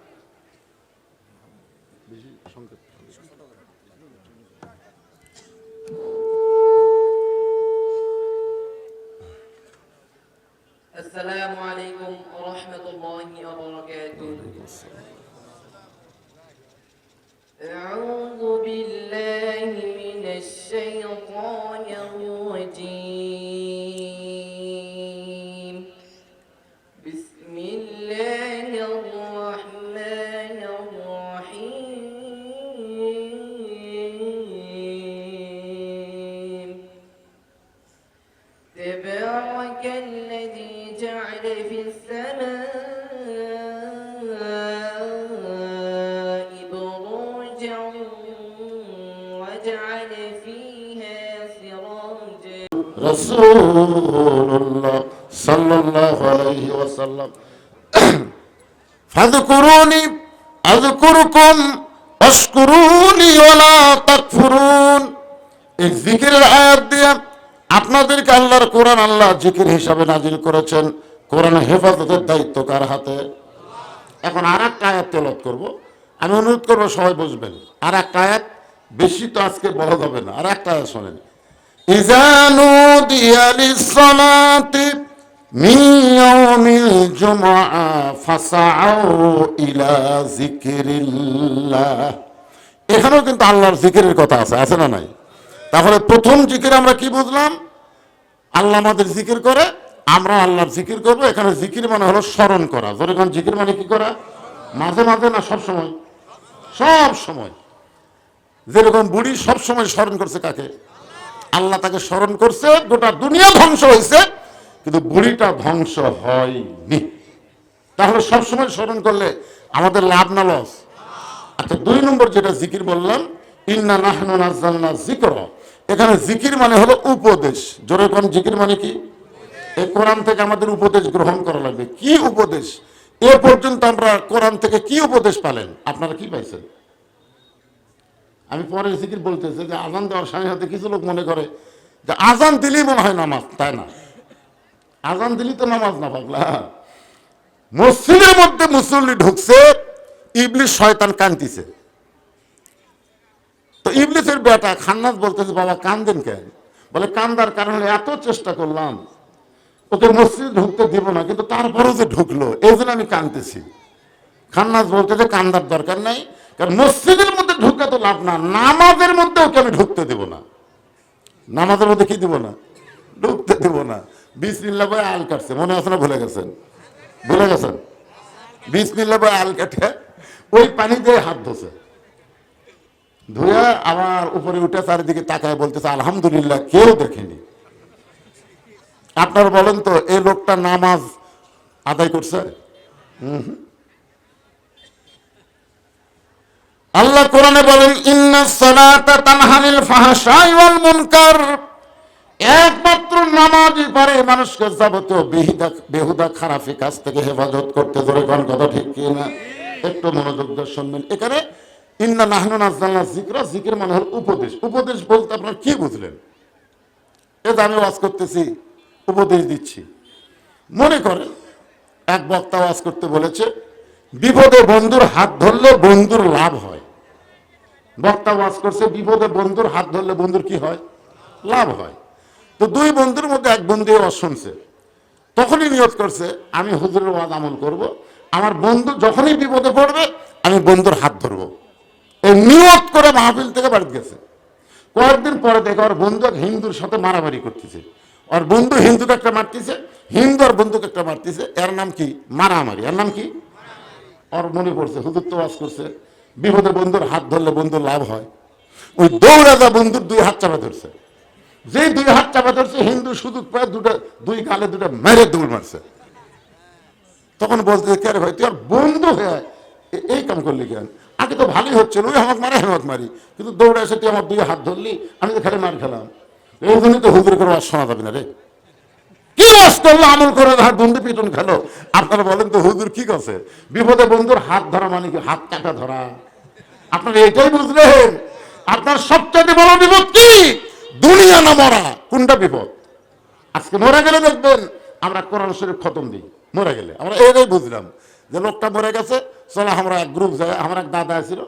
السلام عليكم ورحمة الله وبركاته. أعوذ بالله من الشيطان الرجيم. بسم الله الرحمن الرحيم. تبارك الذي جعل في السماء بروجا وجعل فيها سراجا. رسول الله صلى الله عليه وسلم فاذكروني أذكركم واشكروني ولا تكفرون। এই জিকিরের আয়াত দিয়ে আপনাদেরকে আল্লাহর কোরআন আল্লাহ জিকির হিসাবে নাজিল করেছেন। কোরআন হেফাজতের দায়িত্ব কার হাতে? এখন আর একটা আয়াত তেলাওয়াত করব, আমি অনুরোধ করবো সবাই বসবেন। আর একটা আয়াত, বেশি তো আজকে বলা যাবে না, আর একটা আয়াত শোনেন। ইযা নুদিয়া লিস-সালাতি মিন ইয়াউমিল জুমআ ফাসআউ ইলা যিকরিল্লাহ। এখানেও কিন্তু আল্লাহর জিকিরের কথা আছে না নাই? তাহলে প্রথম জিকির আমরা কি বুঝলাম? আল্লাহ আমাদের জিকির করে, আমরা আল্লাহর জিকির করবো। এখানে জিকির মানে হলো স্মরণ করা। যখন জিকির মানে কি করা? মাঝে মাঝে না, সব সময়? সব সময়। যেরকম বুড়ি সব সময় স্মরণ করছে কাকে? আল্লাহ তাকে স্মরণ করছে, গোটা দুনিয়া ধ্বংস হয়েছে কিন্তু বুড়িটা ধ্বংস হয়নি। তাহলে সব সময় স্মরণ করলে আমাদের লাভ না লস? আচ্ছা, 2 নম্বর যেটা জিকির বললাম, ইন্না নাহনু নাযালনা যিকর। এখানে জিকির মানে হলো উপদেশ। জোরে কোন জিকির মানে কি? এই কোরআন থেকে আমাদের উপদেশ গ্রহণ করা লাগবে। কি উপদেশ? এ পর্যন্ত আমরা কোরআন থেকে কি উপদেশ পেলেন? আপনারা কি পাইছেন? আমি পরে জিকির বলতেছি যে আজান দেওয়ার সাথে সাথে কিছু লোক মনে করে যে আজান দিলেই মনে হয় নামাজ। তাই না, আজান দিলেই তো নামাজ না পাগলা। মসজিদের মধ্যে মুসল্লি ঢুকছে, ইবলিস শয়তান কান্দিছে। তো ইবলিসের বেটা খান্নাস বলতেছে, বাবা কান্দেন কেন? বলে কান্দার কারণ হলো এত চেষ্টা করলাম ওকে মসজিদে ঢুকতে দিব না, কিন্তু তারপরেও যে ঢুকলো, এই জন্য আমি কাঁদতেছি। খান্নাস বলতেছে কান্দার দরকার নাই, কারণ মসজিদের মধ্যে ঢুকে তো লাভ না, নামাজের মধ্যে ওকে আমি ঢুকতে দেব না। নামাজের মধ্যে কি দিব না? ঢুকতে দেব না। বিসমিল্লাহ বলে আল কাটছে, মনে আছে না? ভুলে গেছেন? ভুলে গেছেন? বিসমিল্লাহ বলে আল কাটে ওই পানি দিয়ে হাত ধোছে, ধুয়ে আবার উপরে উঠে চারিদিকে তাকায় বলতেছে আলহামদুলিল্লাহ, কেউ দেখেনি। আপনারা বলেন তো, এই লোকটা নামাজ আদায় করছে? আল্লাহ কোরআনে বলেন ইন্নাস সালাতা তানহা আনিল ফাহশাই ওয়াল মুনকার। একমাত্র নামাজই পারে মানুষকে যাবতীয় বেহুদা খারাপি কাজ থেকে হেফাজত করতে। ধরে কোন কথা ঠিক কি না? একটু মনোযোগ দিয়ে শুনবেন। এখানে ইন্না নাহনু নাযালনা যিকরা, জিকির মানে হল উপদেশ। উপদেশ বলতে আপনারা কি বুঝলেন? এই যে আমি ওয়াজ করতেছি, উপদেশ দিচ্ছি। মনে করেন এক বক্তা ওয়াজ করতে বলেছে বিপদে বন্ধুর হাত ধরলে বন্ধুর লাভ হয়। বক্তা ওয়াজ করছে বিপদে বন্ধুর হাত ধরলে বন্ধুর কি হয়? লাভ হয়। তো 2 বন্ধুর মধ্যে এক বন্ধু ওয়াজ শুনছে, তখনই নিয়ত করছে আমি হুজুরের ওয়াজ আমল করব, আমার বন্ধু যখনই বিপদে পড়বে আমি বন্ধুর হাত ধরবো। এই নিয়ত করে মাহফিল থেকে বাড়িতে গেছে। কয়েকদিন পরে দেখে ওর বন্ধু এক হিন্দুর সাথে মারামারি করতেছে। ওর বন্ধু হিন্দুকে একটা মারতেছে, হিন্দু আর বন্ধুকে একটা মারতেছে। এর নাম কি? মারামারি। এর নাম কি? ওর মনে পড়ছে হুজুর তো ওয়াজ করছে বিপদে বন্ধুর হাত ধরলে বন্ধুর লাভ হয়। ওই দৌড়া যা বন্ধুর 2 হাত চাপা ধরছে। যেই 2 হাত চাপা ধরছে, হিন্দু সুযোগ পায় 2 গালে 2টা মেরে দৌড় মারছে। তখন বলতে কে রে ভাই, তুই আর বন্ধু হয়ে এই কাম করলি কেন? আগে তো ভালোই হচ্ছিল, ওই আমাকে মারে হেমত মারি, কিন্তু দৌড়ে এসে তুই আমার 2 হাত ধরলি, আমি তো খালি মার খেলাম। এই জন্যই তো হুজুর করে ওয়াজ শোনা যাবে না রে। কি ওয়াজ করলো? আমল করে হাত বন্ধু পিটন খেলো। আপনারা বলেন তো হুজুর কি করছে? বিপদে বন্ধুর হাত ধরা মানে কি? হাত কাটা ধরা। আপনারা এটাই বুঝলেন? আপনার সবচেয়ে বড় বিপদ কি? দুনিয়া না মরা। কোনটা বিপদ? আজকে মরে গেলে দেখবেন আমরা কোরআন শরীফ খতম দিই। মরে গেলে আমরা এটাই বুঝলাম যে লোকটা মরে গেছে, চলো আমরা এক গ্রুপ যাই। আমার এক দাদা ছিল,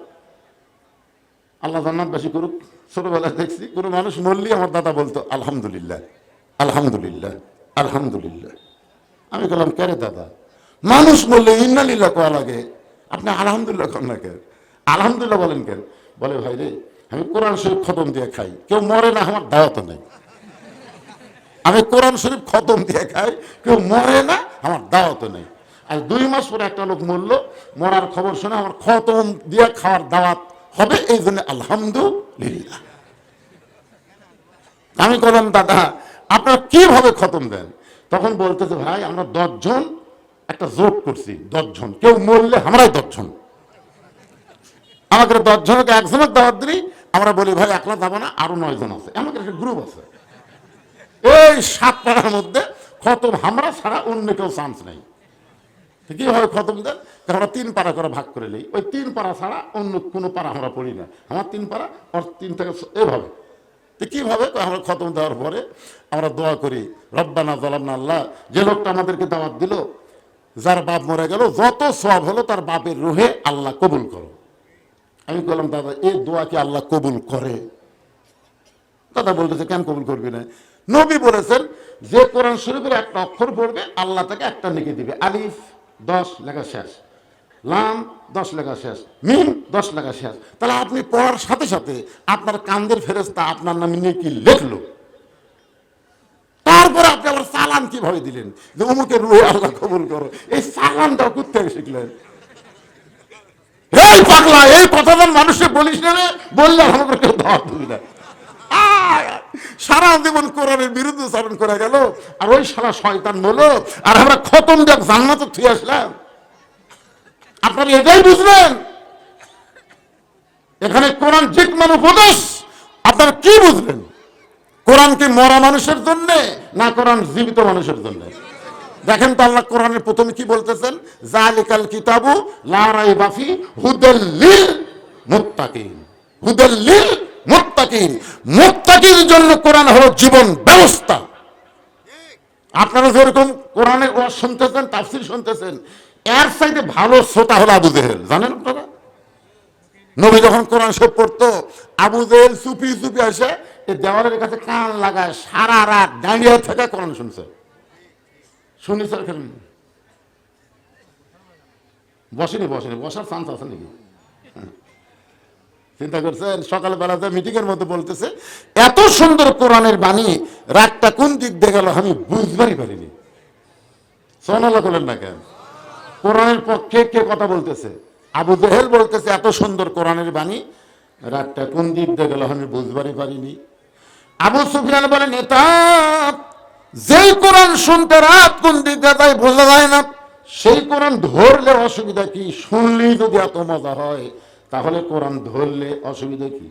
আল্লাহ জান্নাত বাসী করুক, ছোটবেলায় দেখছি কোনো মানুষ মরলি আমার দাদা বলতো আলহামদুলিল্লাহ, আলহামদুলিল্লাহ, আলহামদুলিল্লাহ। আমি বললাম কে রে দাদা, মানুষ মরলে ইন্নালিল্লাহ কোয়া লাগে, আপনি আলহামদুলিল্লাহ করেন না কেন? আলহামদুলিল্লাহ বলেন কেন? বলে ভাই রে, আমি কোরআন শরীফ খতম দিয়ে খাই, কেউ মরে না, আমার দাওয়াত নেই। আমি কোরআন শরীফ খতম দিয়ে খাই, কেউ মরে না, আমার দাওয়াত নেই। আর 2 মাস পরে একটা লোক মরলো, মরার খবর শুনে আমার খতম দিয়ে খাওয়ার দাওয়াত হবে, এই জন্য আলহামদুলিল্লাহ। আমি বললাম দাদা আপনারা কিভাবে খতম দেন? তখন বলতেছে ভাই আমরা 10 জন একটা জোট করছি, 10 জন, কেউ মরলে আমরাই 10 জন। আমাদের 10 জনকে একজনের দাওয়াত দিই, আমরা বলি ভাই একলা যাবো না, আরো 9 জন আছে, আমাদের একটা গ্রুপ আছে। এই 7 পাড়ার মধ্যে খতম আমরা ছাড়া অন্য কেউ চান্স নেই। কিভাবে খতম দেন? আমরা 3 পাড়া করে ভাগ করে নিই, ওই 3 পাড়া ছাড়া অন্য কোনো পাড়া আমরা পড়ি না। আমার 3 পাড়া, ওর 3 থেকে এভাবে তো কিভাবে? আমরা খতম দেওয়ার পরে আমরা দোয়া করি, রব্বানা যালামনা, আল্লাহ যে লোকটা আমাদেরকে দাওয়াত দিল, যার বাপ মরে গেল, যত সওয়াব হলো তার বাপের রুহে আল্লাহ কবুল করো। আমি বললাম, দাদা এই দোয়া কি আল্লাহ কবুল করে? দাদা বলতেছে, কেন কবুল করবি না? নবী বলেছেন, যে কোরআন শরীফের একটা অক্ষর পড়বে আল্লাহ তাকে একটা নেকি দিবে। আলিফ 10 লেখা শেষ, লাম 10 লেখা শেষ, মিম 10 লেখা শেষ। তাহলে আপনি পড়ার সাথে সাথে আপনার কান্দের ফেরেশতা আপনার নামে নেকি লিখলো। তারপরে আপনি আবার সালাম কিভাবে দিলেন যে অমুকের রুহে আল্লাহ কবুল করো? এই সালামটা কোথেকে শিখলেন? এই পাগলা, এই কথাটা মানুষকে বলিস না রে, বললে আমাকে কেউ দাওয়াত দিবি না। সারা জীবন কোরআনের বিরুদ্ধে চারণ করে গেল, আর ওই সারা শয়তান বলো, আর আমরা খতম দেখ জান্নাতে থুয়ে আসলাম। আপনারা এটাই বুঝলেন? এখানে কোরআন জিকমান উপদেশ, আপনারা কি বুঝলেন? কোরআন কি মরা মানুষের জন্য না কোরআন জীবিত মানুষের জন্য? দেখেন তো আল্লাহ কোরআনের প্রথমে কি বলতেছেন, যালিকাল কিতাবু লা রাইবা ফি হুদাল লিল মুত্তাকিন। হুদাল লিল মুত্তাকিন, মুত্তাকির জন্য কোরআন হলো জীবন ব্যবস্থা। আপনারা যেরকম কোরআনের ওয়াজ শুনতেছেন, তাফসীর শুনতেছেন, এর চাইতে ভালো শ্রোতা হলো আবু জেহেল। জানেন আপনারা? নবী যখন কোরআন শরীফ পড়তো, আবু জেহেল চুপি চুপি আসে এই দেওয়ালের কাছে কান লাগায় সারা রাত দাঁড়িয়ে থেকে কোরআন শুনছে। শুনি স্যার, খেলেন বসেনি, বসার চান্স আছে নাকি? চিন্তা করছেন? সকালবেলা মিটিং এর মধ্যে বলতেছে, এত সুন্দর কোরআনের বাণী, রাতটা কোন দিক দিয়ে গেল আমি বুঝবারই পারিনি। সোনালা করলেন না কেন? কোরআনের পক্ষে কে কথা বলতেছে? আবু জেহেল বলতেছে, এত সুন্দর কোরআনের বাণী, রাতটা কোন দিক দিয়ে গেল আমি বুঝবারই পারিনি। আবু সুফিয়ান বলে, নেতা, যেই কোরআন শুনতে রাত কোন দিক দিয়ে যায় বোঝা যায় না, সেই কোরআন ধরলে অসুবিধা কি? শুনলেই যদি এত মজা হয়, তাহলে কোরআন ধরলে অসুবিধা কি?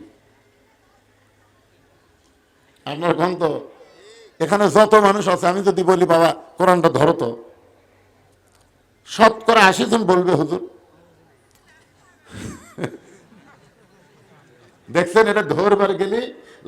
আপনার কোন তো এখানে যত মানুষ আছে, আমি যদি বলি বাবা কোরআনটা ধরো তো, 80% জন বলবে হুজুর। দেখছেন, এটা ধরবার গেলে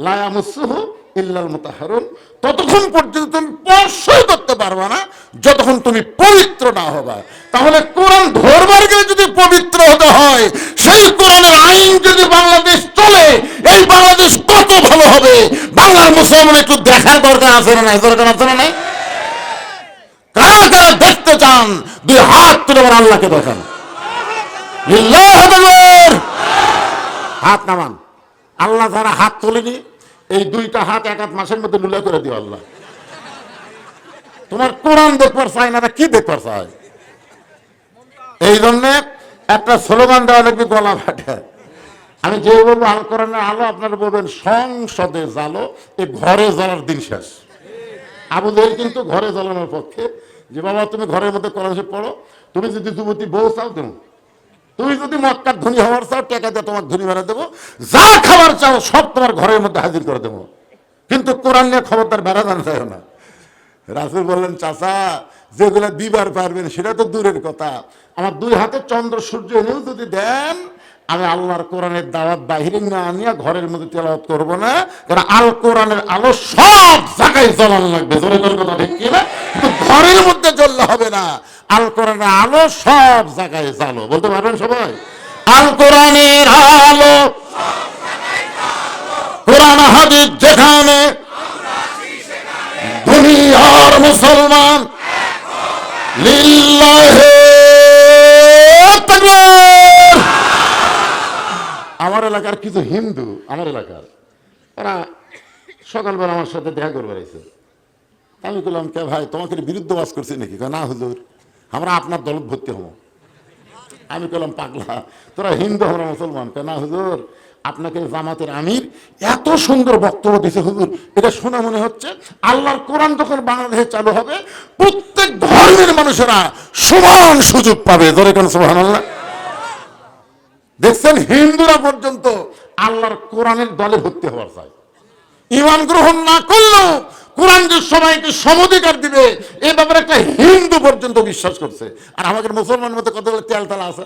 লা ইয়ামাসসুহু ইল্লাল মুতাহহারুন, ততক্ষণ পর্যন্ত তুমি স্পর্শই করতে পারবে না যতক্ষণ তুমি পবিত্র না হবা। তাহলে কোরআন ধরবার গেলে যদি পবিত্র হতে হয়, সেই কোরআনের আইন যদি বাংলাদেশ চলে, এই বাংলাদেশ কত ভালো হবে। বাংলার মুসলমান একটু দেখার দরকার আছে না নাই? দরকার আছে না নাই? কারা কারা দেখতে চান দুই হাত তুলে আমার আল্লাহকে দেখান। লিল্লাহ আকবার, হাত নামান। আল্লাহ যারা হাত তোলেনি, এই দুইটা হাত এক হাত মাসের মধ্যে লুলা করে দিও আল্লাহ। তোমার কোরআন দেখবার চাই না, কি দেখবার চাই? এই জন্য একটা স্লোগান দেওয়া লাগবে, গলা ফাটে। আমি যে বলবো আল কোরআনের আলো, আপনারা বলবেন সংসদে জ্বালো, এই ঘরে জ্বালার দিন শেষ। আবু জেহেল কিন্তু ঘরে জ্বালানোর পক্ষে, যে বাবা তুমি ঘরের মধ্যে কোরআন শরীফ পড়ো, তুমি যদি যুবতী বউ চাও দেবো, তুমি যদি মক্কার ধনী হওয়ার চাও টাকা দিয়ে তোমার ধনী বানিয়ে দেবো, যা খাবার চাও সব তোমার ঘরের মধ্যে হাজির করে দেবো, কিন্তু কোরআন নিয়ে খবরদার বেড়া জানা যায় না। রাসূল বললেন, চাচা যেগুলো দিবার পারবেন সেটা তো দূরের কথা, আমার দুই হাতে চন্দ্র সূর্য এনেও যদি দেন, আমি আল্লাহর কোরআনের দাওয়াত বাহিরে না আনিয়া ঘরের মধ্যে তেলাওয়াত করবো না, কারণ আল কোরআনের আলো সব জায়গায় জ্বলানো লাগবে। জোরে জোরে কথা ঠিক কিনা? কিন্তু ঘরের মধ্যে জ্বললে হবে না, আল কোরআনের আলো সব জায়গায় জ্বালো। বলতে পারবেন সবাই? আল কোরআনের আলো, কোরআন হাদিস যেখানে, দুনিয়ার মুসলমান লিল্লাহে তাকবীর। আমার এলাকার কিছু হিন্দু, আমার এলাকার, ওরা সকালবেলা আমার সাথে দেখা করবার এসে, আমি বললাম, কে ভাই তোমাকে বিরুদ্ধ বাস করছি নাকি? না হুজুর, আমরা আপনার দলত ভর্তি হবো। আমি বললাম, পাগলা তোরা হিন্দু, আমরা মুসলমান। না হুজুর, আপনাকে জামাতের আমির এত সুন্দর বক্তব্য দিয়েছে হুজুর, এটা শোনা মনে হচ্ছে আল্লাহর কোরআন যখন বাংলাদেশে চালু হবে, প্রত্যেক ধর্মের মানুষেরা সমান সুযোগ পাবে। ধরে কেন সুবহানাল্লাহ। দেখছেন, হিন্দুরা পর্যন্ত আল্লাহর কোরআনের দলে ভর্তি হওয়ার চায়। ঈমান গ্রহণ না করলেও কোরআন যে সবাইকে সমধিকার দিবে, এই ব্যাপারে একটা হিন্দু পর্যন্ত বিশ্বাস করছে। আর আমাদের মুসলমানের মধ্যে কতগুলো তেলতালা আছে।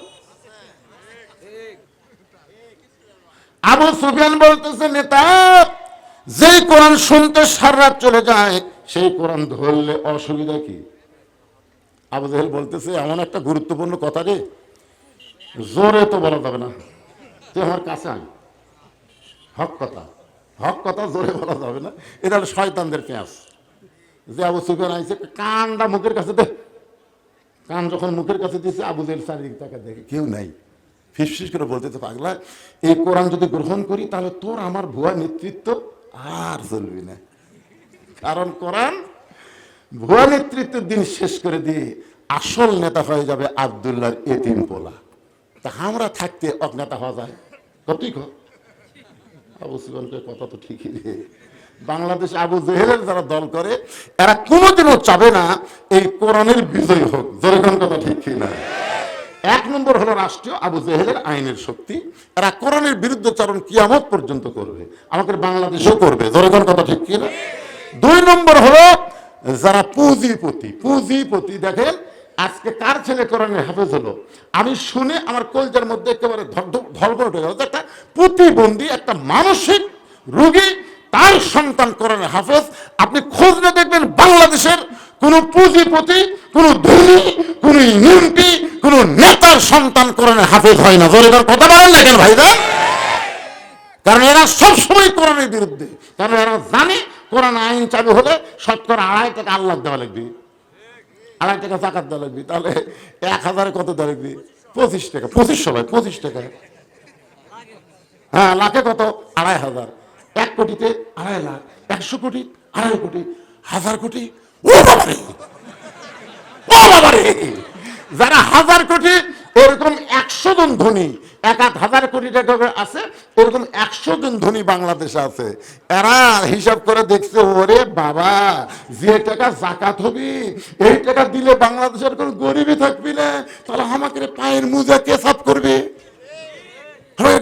আবু সুফিয়ান বলতেছে, নেতা যেই কোরআন শুনতে সারা রাত চলে যায় সেই কোরআন ধরলে অসুবিধা কি? আবু জেহেল বলতেছে, এমন একটা গুরুত্বপূর্ণ কথা রে, জোরে তো বলা যাবে না, তুই আমার কাছে আয়, হক কথা, হক কথা জোরে বলা যাবে না, এটা হলো শয়তানদের পেঁয়াজ। যে আবু সুফিয়ান আইছে, কানটা মুখের কাছে দে, কান যখন মুখের কাছে দিয়েছে আবু জেহেল চারিদিক তাকে দেখে কেউ নাই, ফিসফিস করে বলতেছে, পাগলা এই কোরআন যদি গ্রহণ করি তাহলে তোর আমার ভুয়া নেতৃত্ব আর চলবি না, কারণ কোরআন ভুয়া নেতৃত্বের দিন শেষ করে দিয়ে আসল নেতা হয়ে যাবে আব্দুল্লাহর এতিম পোলা। তা আমরা থাকতে অজ্ঞাতা হওয়া যায় কতই আবু সুফিয়ানকে কথা তো ঠিকই রে। বাংলাদেশ আবু জেহেলের যারা দল করে এরা কোনোদিনও চাবে না এই কোরআনের বিজয় হোক, যেরকম কথা ঠিক না। এক নম্বর হলো রাষ্ট্রীয় আবু জেহেলের আইনের শক্তি, এরা কোরআনের বিরুদ্ধচারণ কিয়ামত পর্যন্ত করবে, আমাদের বাংলাদেশও করবে, যেরকম কথা ঠিক কিনা। দুই নম্বর হলো যারা পুঁজিপতি, পুঁজিপতি দেখেন আজকে কার ছেলে কোরআনের হাফেজ হলো, আমি শুনে আমার কলজার মধ্যে একেবারে ধলপল উঠে গেল। একটা প্রতিবন্ধী, একটা মানসিক রোগী, তার সন্তান কোরআনের হাফেজ। আপনি খোঁজ না দেখবেন বাংলাদেশের কোন পুঁজিপতি, কোন ধনী, কোন এমপি, কোন নেতার সন্তান কোরআনের হাফেজ হয় না। জোরে কথা বলেন দেখেন ভাইরা, কারণ এরা সবসময় কোরআনের বিরুদ্ধে, কারণ এরা জানে কোরআন আইন চালু হলে শতকরা 2.5 টাকা আল্লাহ দেওয়া লাগবে, 2.5 টাকা জাকাত দেওয়া লাগবে, তাহলে 1000-এ কত দেওয়া লাগবে? 25 টাকা, 25 টাকা, হ্যাঁ লাখে কত? 2.5 1 কোটিতে 2.5 লাখ, 100 কোটি 2.5 কোটি, 1000 কোটি, ও বাবারে, ও বাবারে, যারা 1000 কোটি, এরকম 100 জন ধনী, 1,000 কোটি টাকা আছে, এরকম 100 জন ধনী বাংলাদেশে আছে। এরা হিসাব করে দেখছে, ওরে বাবা, যে টাকা জাকাত হবে এই টাকা দিলে বাংলাদেশের কোন গরিবই থাকবি না, তাহলে আমাকে পায়ের মোজা কে সাফ করবে,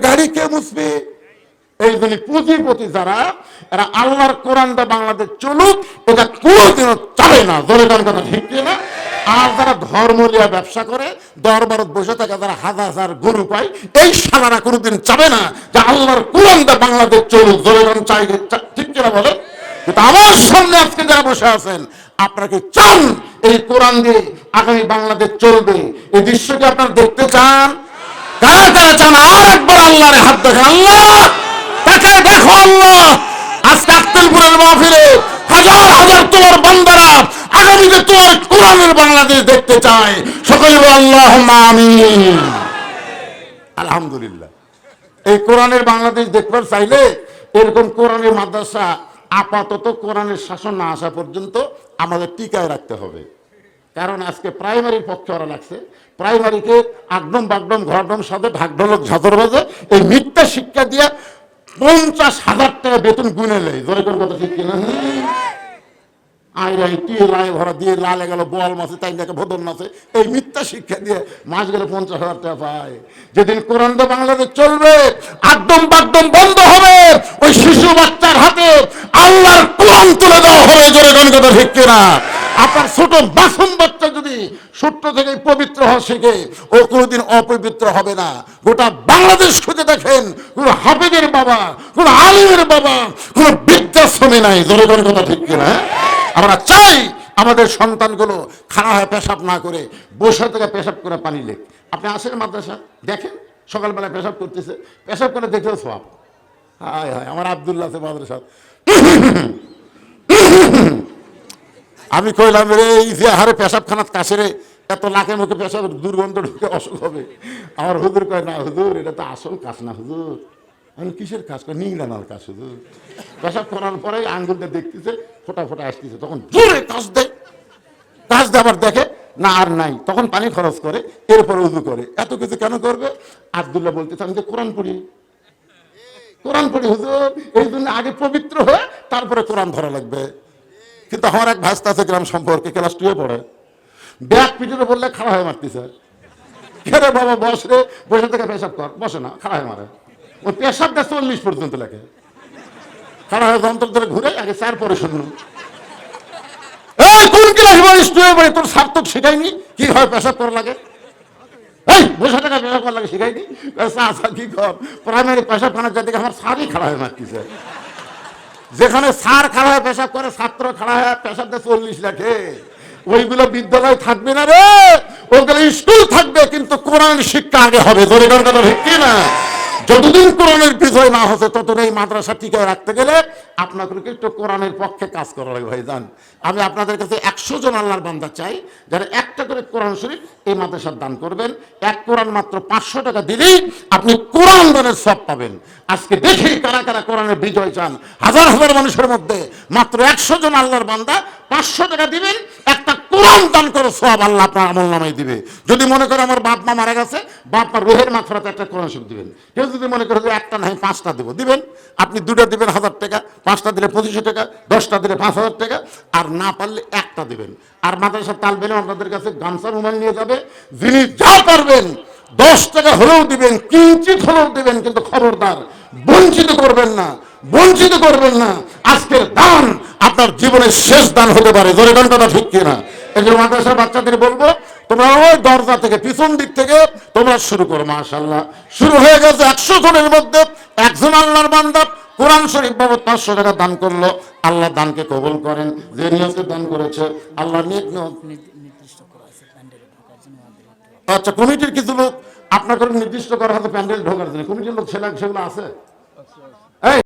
গাড়ি কে মুছবে? এই জন্য পুঁজিপতি যারা, এরা আল্লাহর কোরআনটা বাংলাদেশ চলুক এটা কোনোদিনও চাবে না। জোরেগান কথা ঠিক না। আর যারা ধর্ম নিয়ে ব্যবসা করে, দরবারত বসে থাকে, যারা হাজার গরু পায়, এই সালারা কোনোদিন চাবে না যে আল্লাহর কোরআনটা বাংলাদেশ চলুক। জোরেগান চাই, ঠিক কিনা বলেন? কিন্তু আমার সামনে আজকে যারা বসে আছেন, আপনারা কি চান এই কোরআন দিয়ে আগামী বাংলাদেশ চলবে? এই দৃশ্যকে আপনারা দেখতে চান? কারা কারা চান? আর একবার আল্লাহর হাত দেখেন, আল্লাহ তাকে দেখো, আল্লাহ আজকে আক্কেলপুরের মাহফিলে হাজার হাজার তোমার বান্দারা আগামীতে তোমার কোরআনের বাংলাদেশ দেখতে চায়। সকলে আল্লাহুম্মা আমিন। আলহামদুলিল্লাহ। এই কোরআনের বাংলাদেশ দেখবার চাইলে এরকম কোরআনের মাদ্রাসা আপাতত কোরআনের শাসন না আসা পর্যন্ত আমাদের টিকায় রাখতে হবে। কারণ আজকে প্রাইমারির পক্ষে ওরা লাগছে, প্রাইমারিকে আগডম বাগডম ঘরডম সাথে ঢাকঢোলক ঝাঁঝর বাজে এই মিথ্যা শিক্ষা দিয়ে 50,000 টাকা বেতন গুনে নেয়। জোরে কোন কথা ঠিক কিনা? আইরাই টিলাই ভরা দিয়ে লালে গেল বল মাছে, তাই দেখে ভদন মাছে, এই মিথ্যা শিক্ষা দিয়ে মাস গেলে 50,000 টাকা পায়। যেদিন কোরআনটা বাংলাদেশ চলবে, আগডম বাগডম বন্ধ হবে, ওই শিশু বাচ্চার হাতে আল্লাহর কোরআন তুলে দেওয়া হবে। জোরে কোন কথা ঠিক কিনা? আপনার ছোট মাসুম বাচ্চা যদি ছোট্ট থেকে পবিত্র হওয়া শিখে, ও কোনোদিন অপবিত্র হবে না। গোটা বাংলাদেশ খুঁজে দেখেন, কোন হাফেজের বাবা, কোন আলিমের বাবা, কোন বৃদ্ধাশ্রমে নাই। জোরে কোন কথা ঠিক কিনা? আমরা চাই আমাদের সন্তানগুলো খাড়া হয়ে পেশাব না করে বসে থেকে পেশাব করে পানি লেখ। আপনি আসেন মাদ্রাসা দেখেন, সকালবেলা পেশাব করতেছে, পেশাব করে দেখলেও সব। হায় হায়, আমার আব্দুল্লাহ আছে মাদ্রাসা, আমি কইলাম রে এই যে হারে পেশাবখানাত কাছে এত লাখে মুখে পেশাব দুর্গন্ধ ঢুকে অসুখ হবে। আমার হুজুর কয়, না হুজুর এটা তো আসল কাজ না হুজুর। আমি কিসের কাজ করি? নিংড়ানোর কাজ হুজুর। পেশাব করার পরে আঙ্গুলটা দেখতেছে ফোটা ফোটা আসতেছে, তখন জোরে কাজ দেয়, কাজ দেওয়ার দেখে না আর নাই, তখন পানি খরচ করে, এরপরে উজু করে। এত কিছু কেন করবে? আব্দুল্লাহ বলতেছে আমি যে কোরআন পড়ি, কোরআন পড়ি হুজুর, এই জন্য আগে পবিত্র হয়ে তারপরে কোরআন ধরা লাগবে। কিন্তু আমার এক ভাস্তা আছে গ্রাম সম্পর্কে, ক্লাস 2-এ পড়ে, ব্যাগ পিছনে বললে খাড়া হয়ে মারতেছে। কে রে বাবা বস রে, বসে থেকে পেশাব কর, বসে না, খাড়া হয়ে মারে। ওই পেশাবটা 40 পর্যন্ত লেখে, খাড়া হয়ে যন্ত্র ধরে ঘুরে আগে 4 পরে শুনল। এই কোন ক্লাস বলিস তুই? বলে তোর সার্থক শেখায়নি কি হয় পেশাব করা লাগে? এই বসে থেকে পেশাব করা লাগে শেখায়নি? কি কর প্রাইমারি পেশাব খানার যাতে আমার সারই খাড়া হয়ে মারতেছে। যেখানে স্যার খাড়া হয়ে পেশাব করে, ছাত্র খাড়া হয়ে পেশাব দেয় 40 লাখে, ওইগুলো বিদ্যালয় থাকবে না রে, ওগুলো স্কুল থাকবে, কিন্তু কোরআন শিক্ষা আগে হবে। জোরে কোন কথা ঠিক কি না? যতদিন কোরআনের বিজয় না হচ্ছে ততদিন এই মাদ্রাসা টিকে রাখতে গেলে আপনাদেরকে একটু কোরআনের পক্ষে কাজ করা লাগবে ভাই জান। আমি আপনাদের কাছে 100 জন আল্লাহর বান্দা চাই যারা একটা করে কোরআন শরীফ এই মাদ্রাসার দান করবেন। এক কোরআন মাত্র 500 টাকা দিলেই আপনি কোরআন দানের সব পাবেন। আজকে দেখি কারা কারা কোরআনের বিজয় চান। হাজার হাজার মানুষের মধ্যে মাত্র 100 জন আল্লাহর বান্দা 500 টাকা দিবেন, একটা কোরআন দান করে সব আল্লাহ আপনার আমল নামায় দিবে। যদি মনে করে আমার বাপ মা মারা গেছে, বাপ মা রোহের মাগফিরাতে একটা কোরআন শরীফ দিবেন। কেউ যদি মনে করে যে একটা নাই 5টা দেবো, দিবেন। আপনি 2টা দিবেন 1000 টাকা, 5টা দিলে 2500 টাকা, 10টা দিলে 5000 টাকা, আর না পারলে একটা দিবেন। আর মাদ্রাসার তালবেলে আপনাদের কাছে গামছা রুমাল নিয়ে যাবে, যিনি যা পারবেন 10 টাকা হলেও দিবেন, কিঞ্চিত হলেও দিবেন, কিন্তু খবরদার বঞ্চিত করবেন না, বঞ্চিত করবেন না। আজকের দান আপনার জীবনের শেষ দান হতে পারে। জোরে কোন কথা ঠিক কিনা? এই যে মাদ্রাসার বাচ্চাদের বলবো, তোমরা ওই দরজা থেকে পিছন দিক থেকে তোমরা শুরু করো। মাশাআল্লাহ, শুরু হয়ে গেছে। 100 জনের মধ্যে একজন আল্লাহর বান্দা কোরআন শরীফ বাবদ 500 টাকা দান করলো। আল্লাহ দানকে কবুল করেন। যে নিয়তে দান করেছে আল্লাহ আচ্ছা, কমিটির কিছু লোক আপনার করে নির্দিষ্ট করা হয়তো প্যান্ডেল ঢোকার জন্য কমিটির লোক সেগুলো আছে।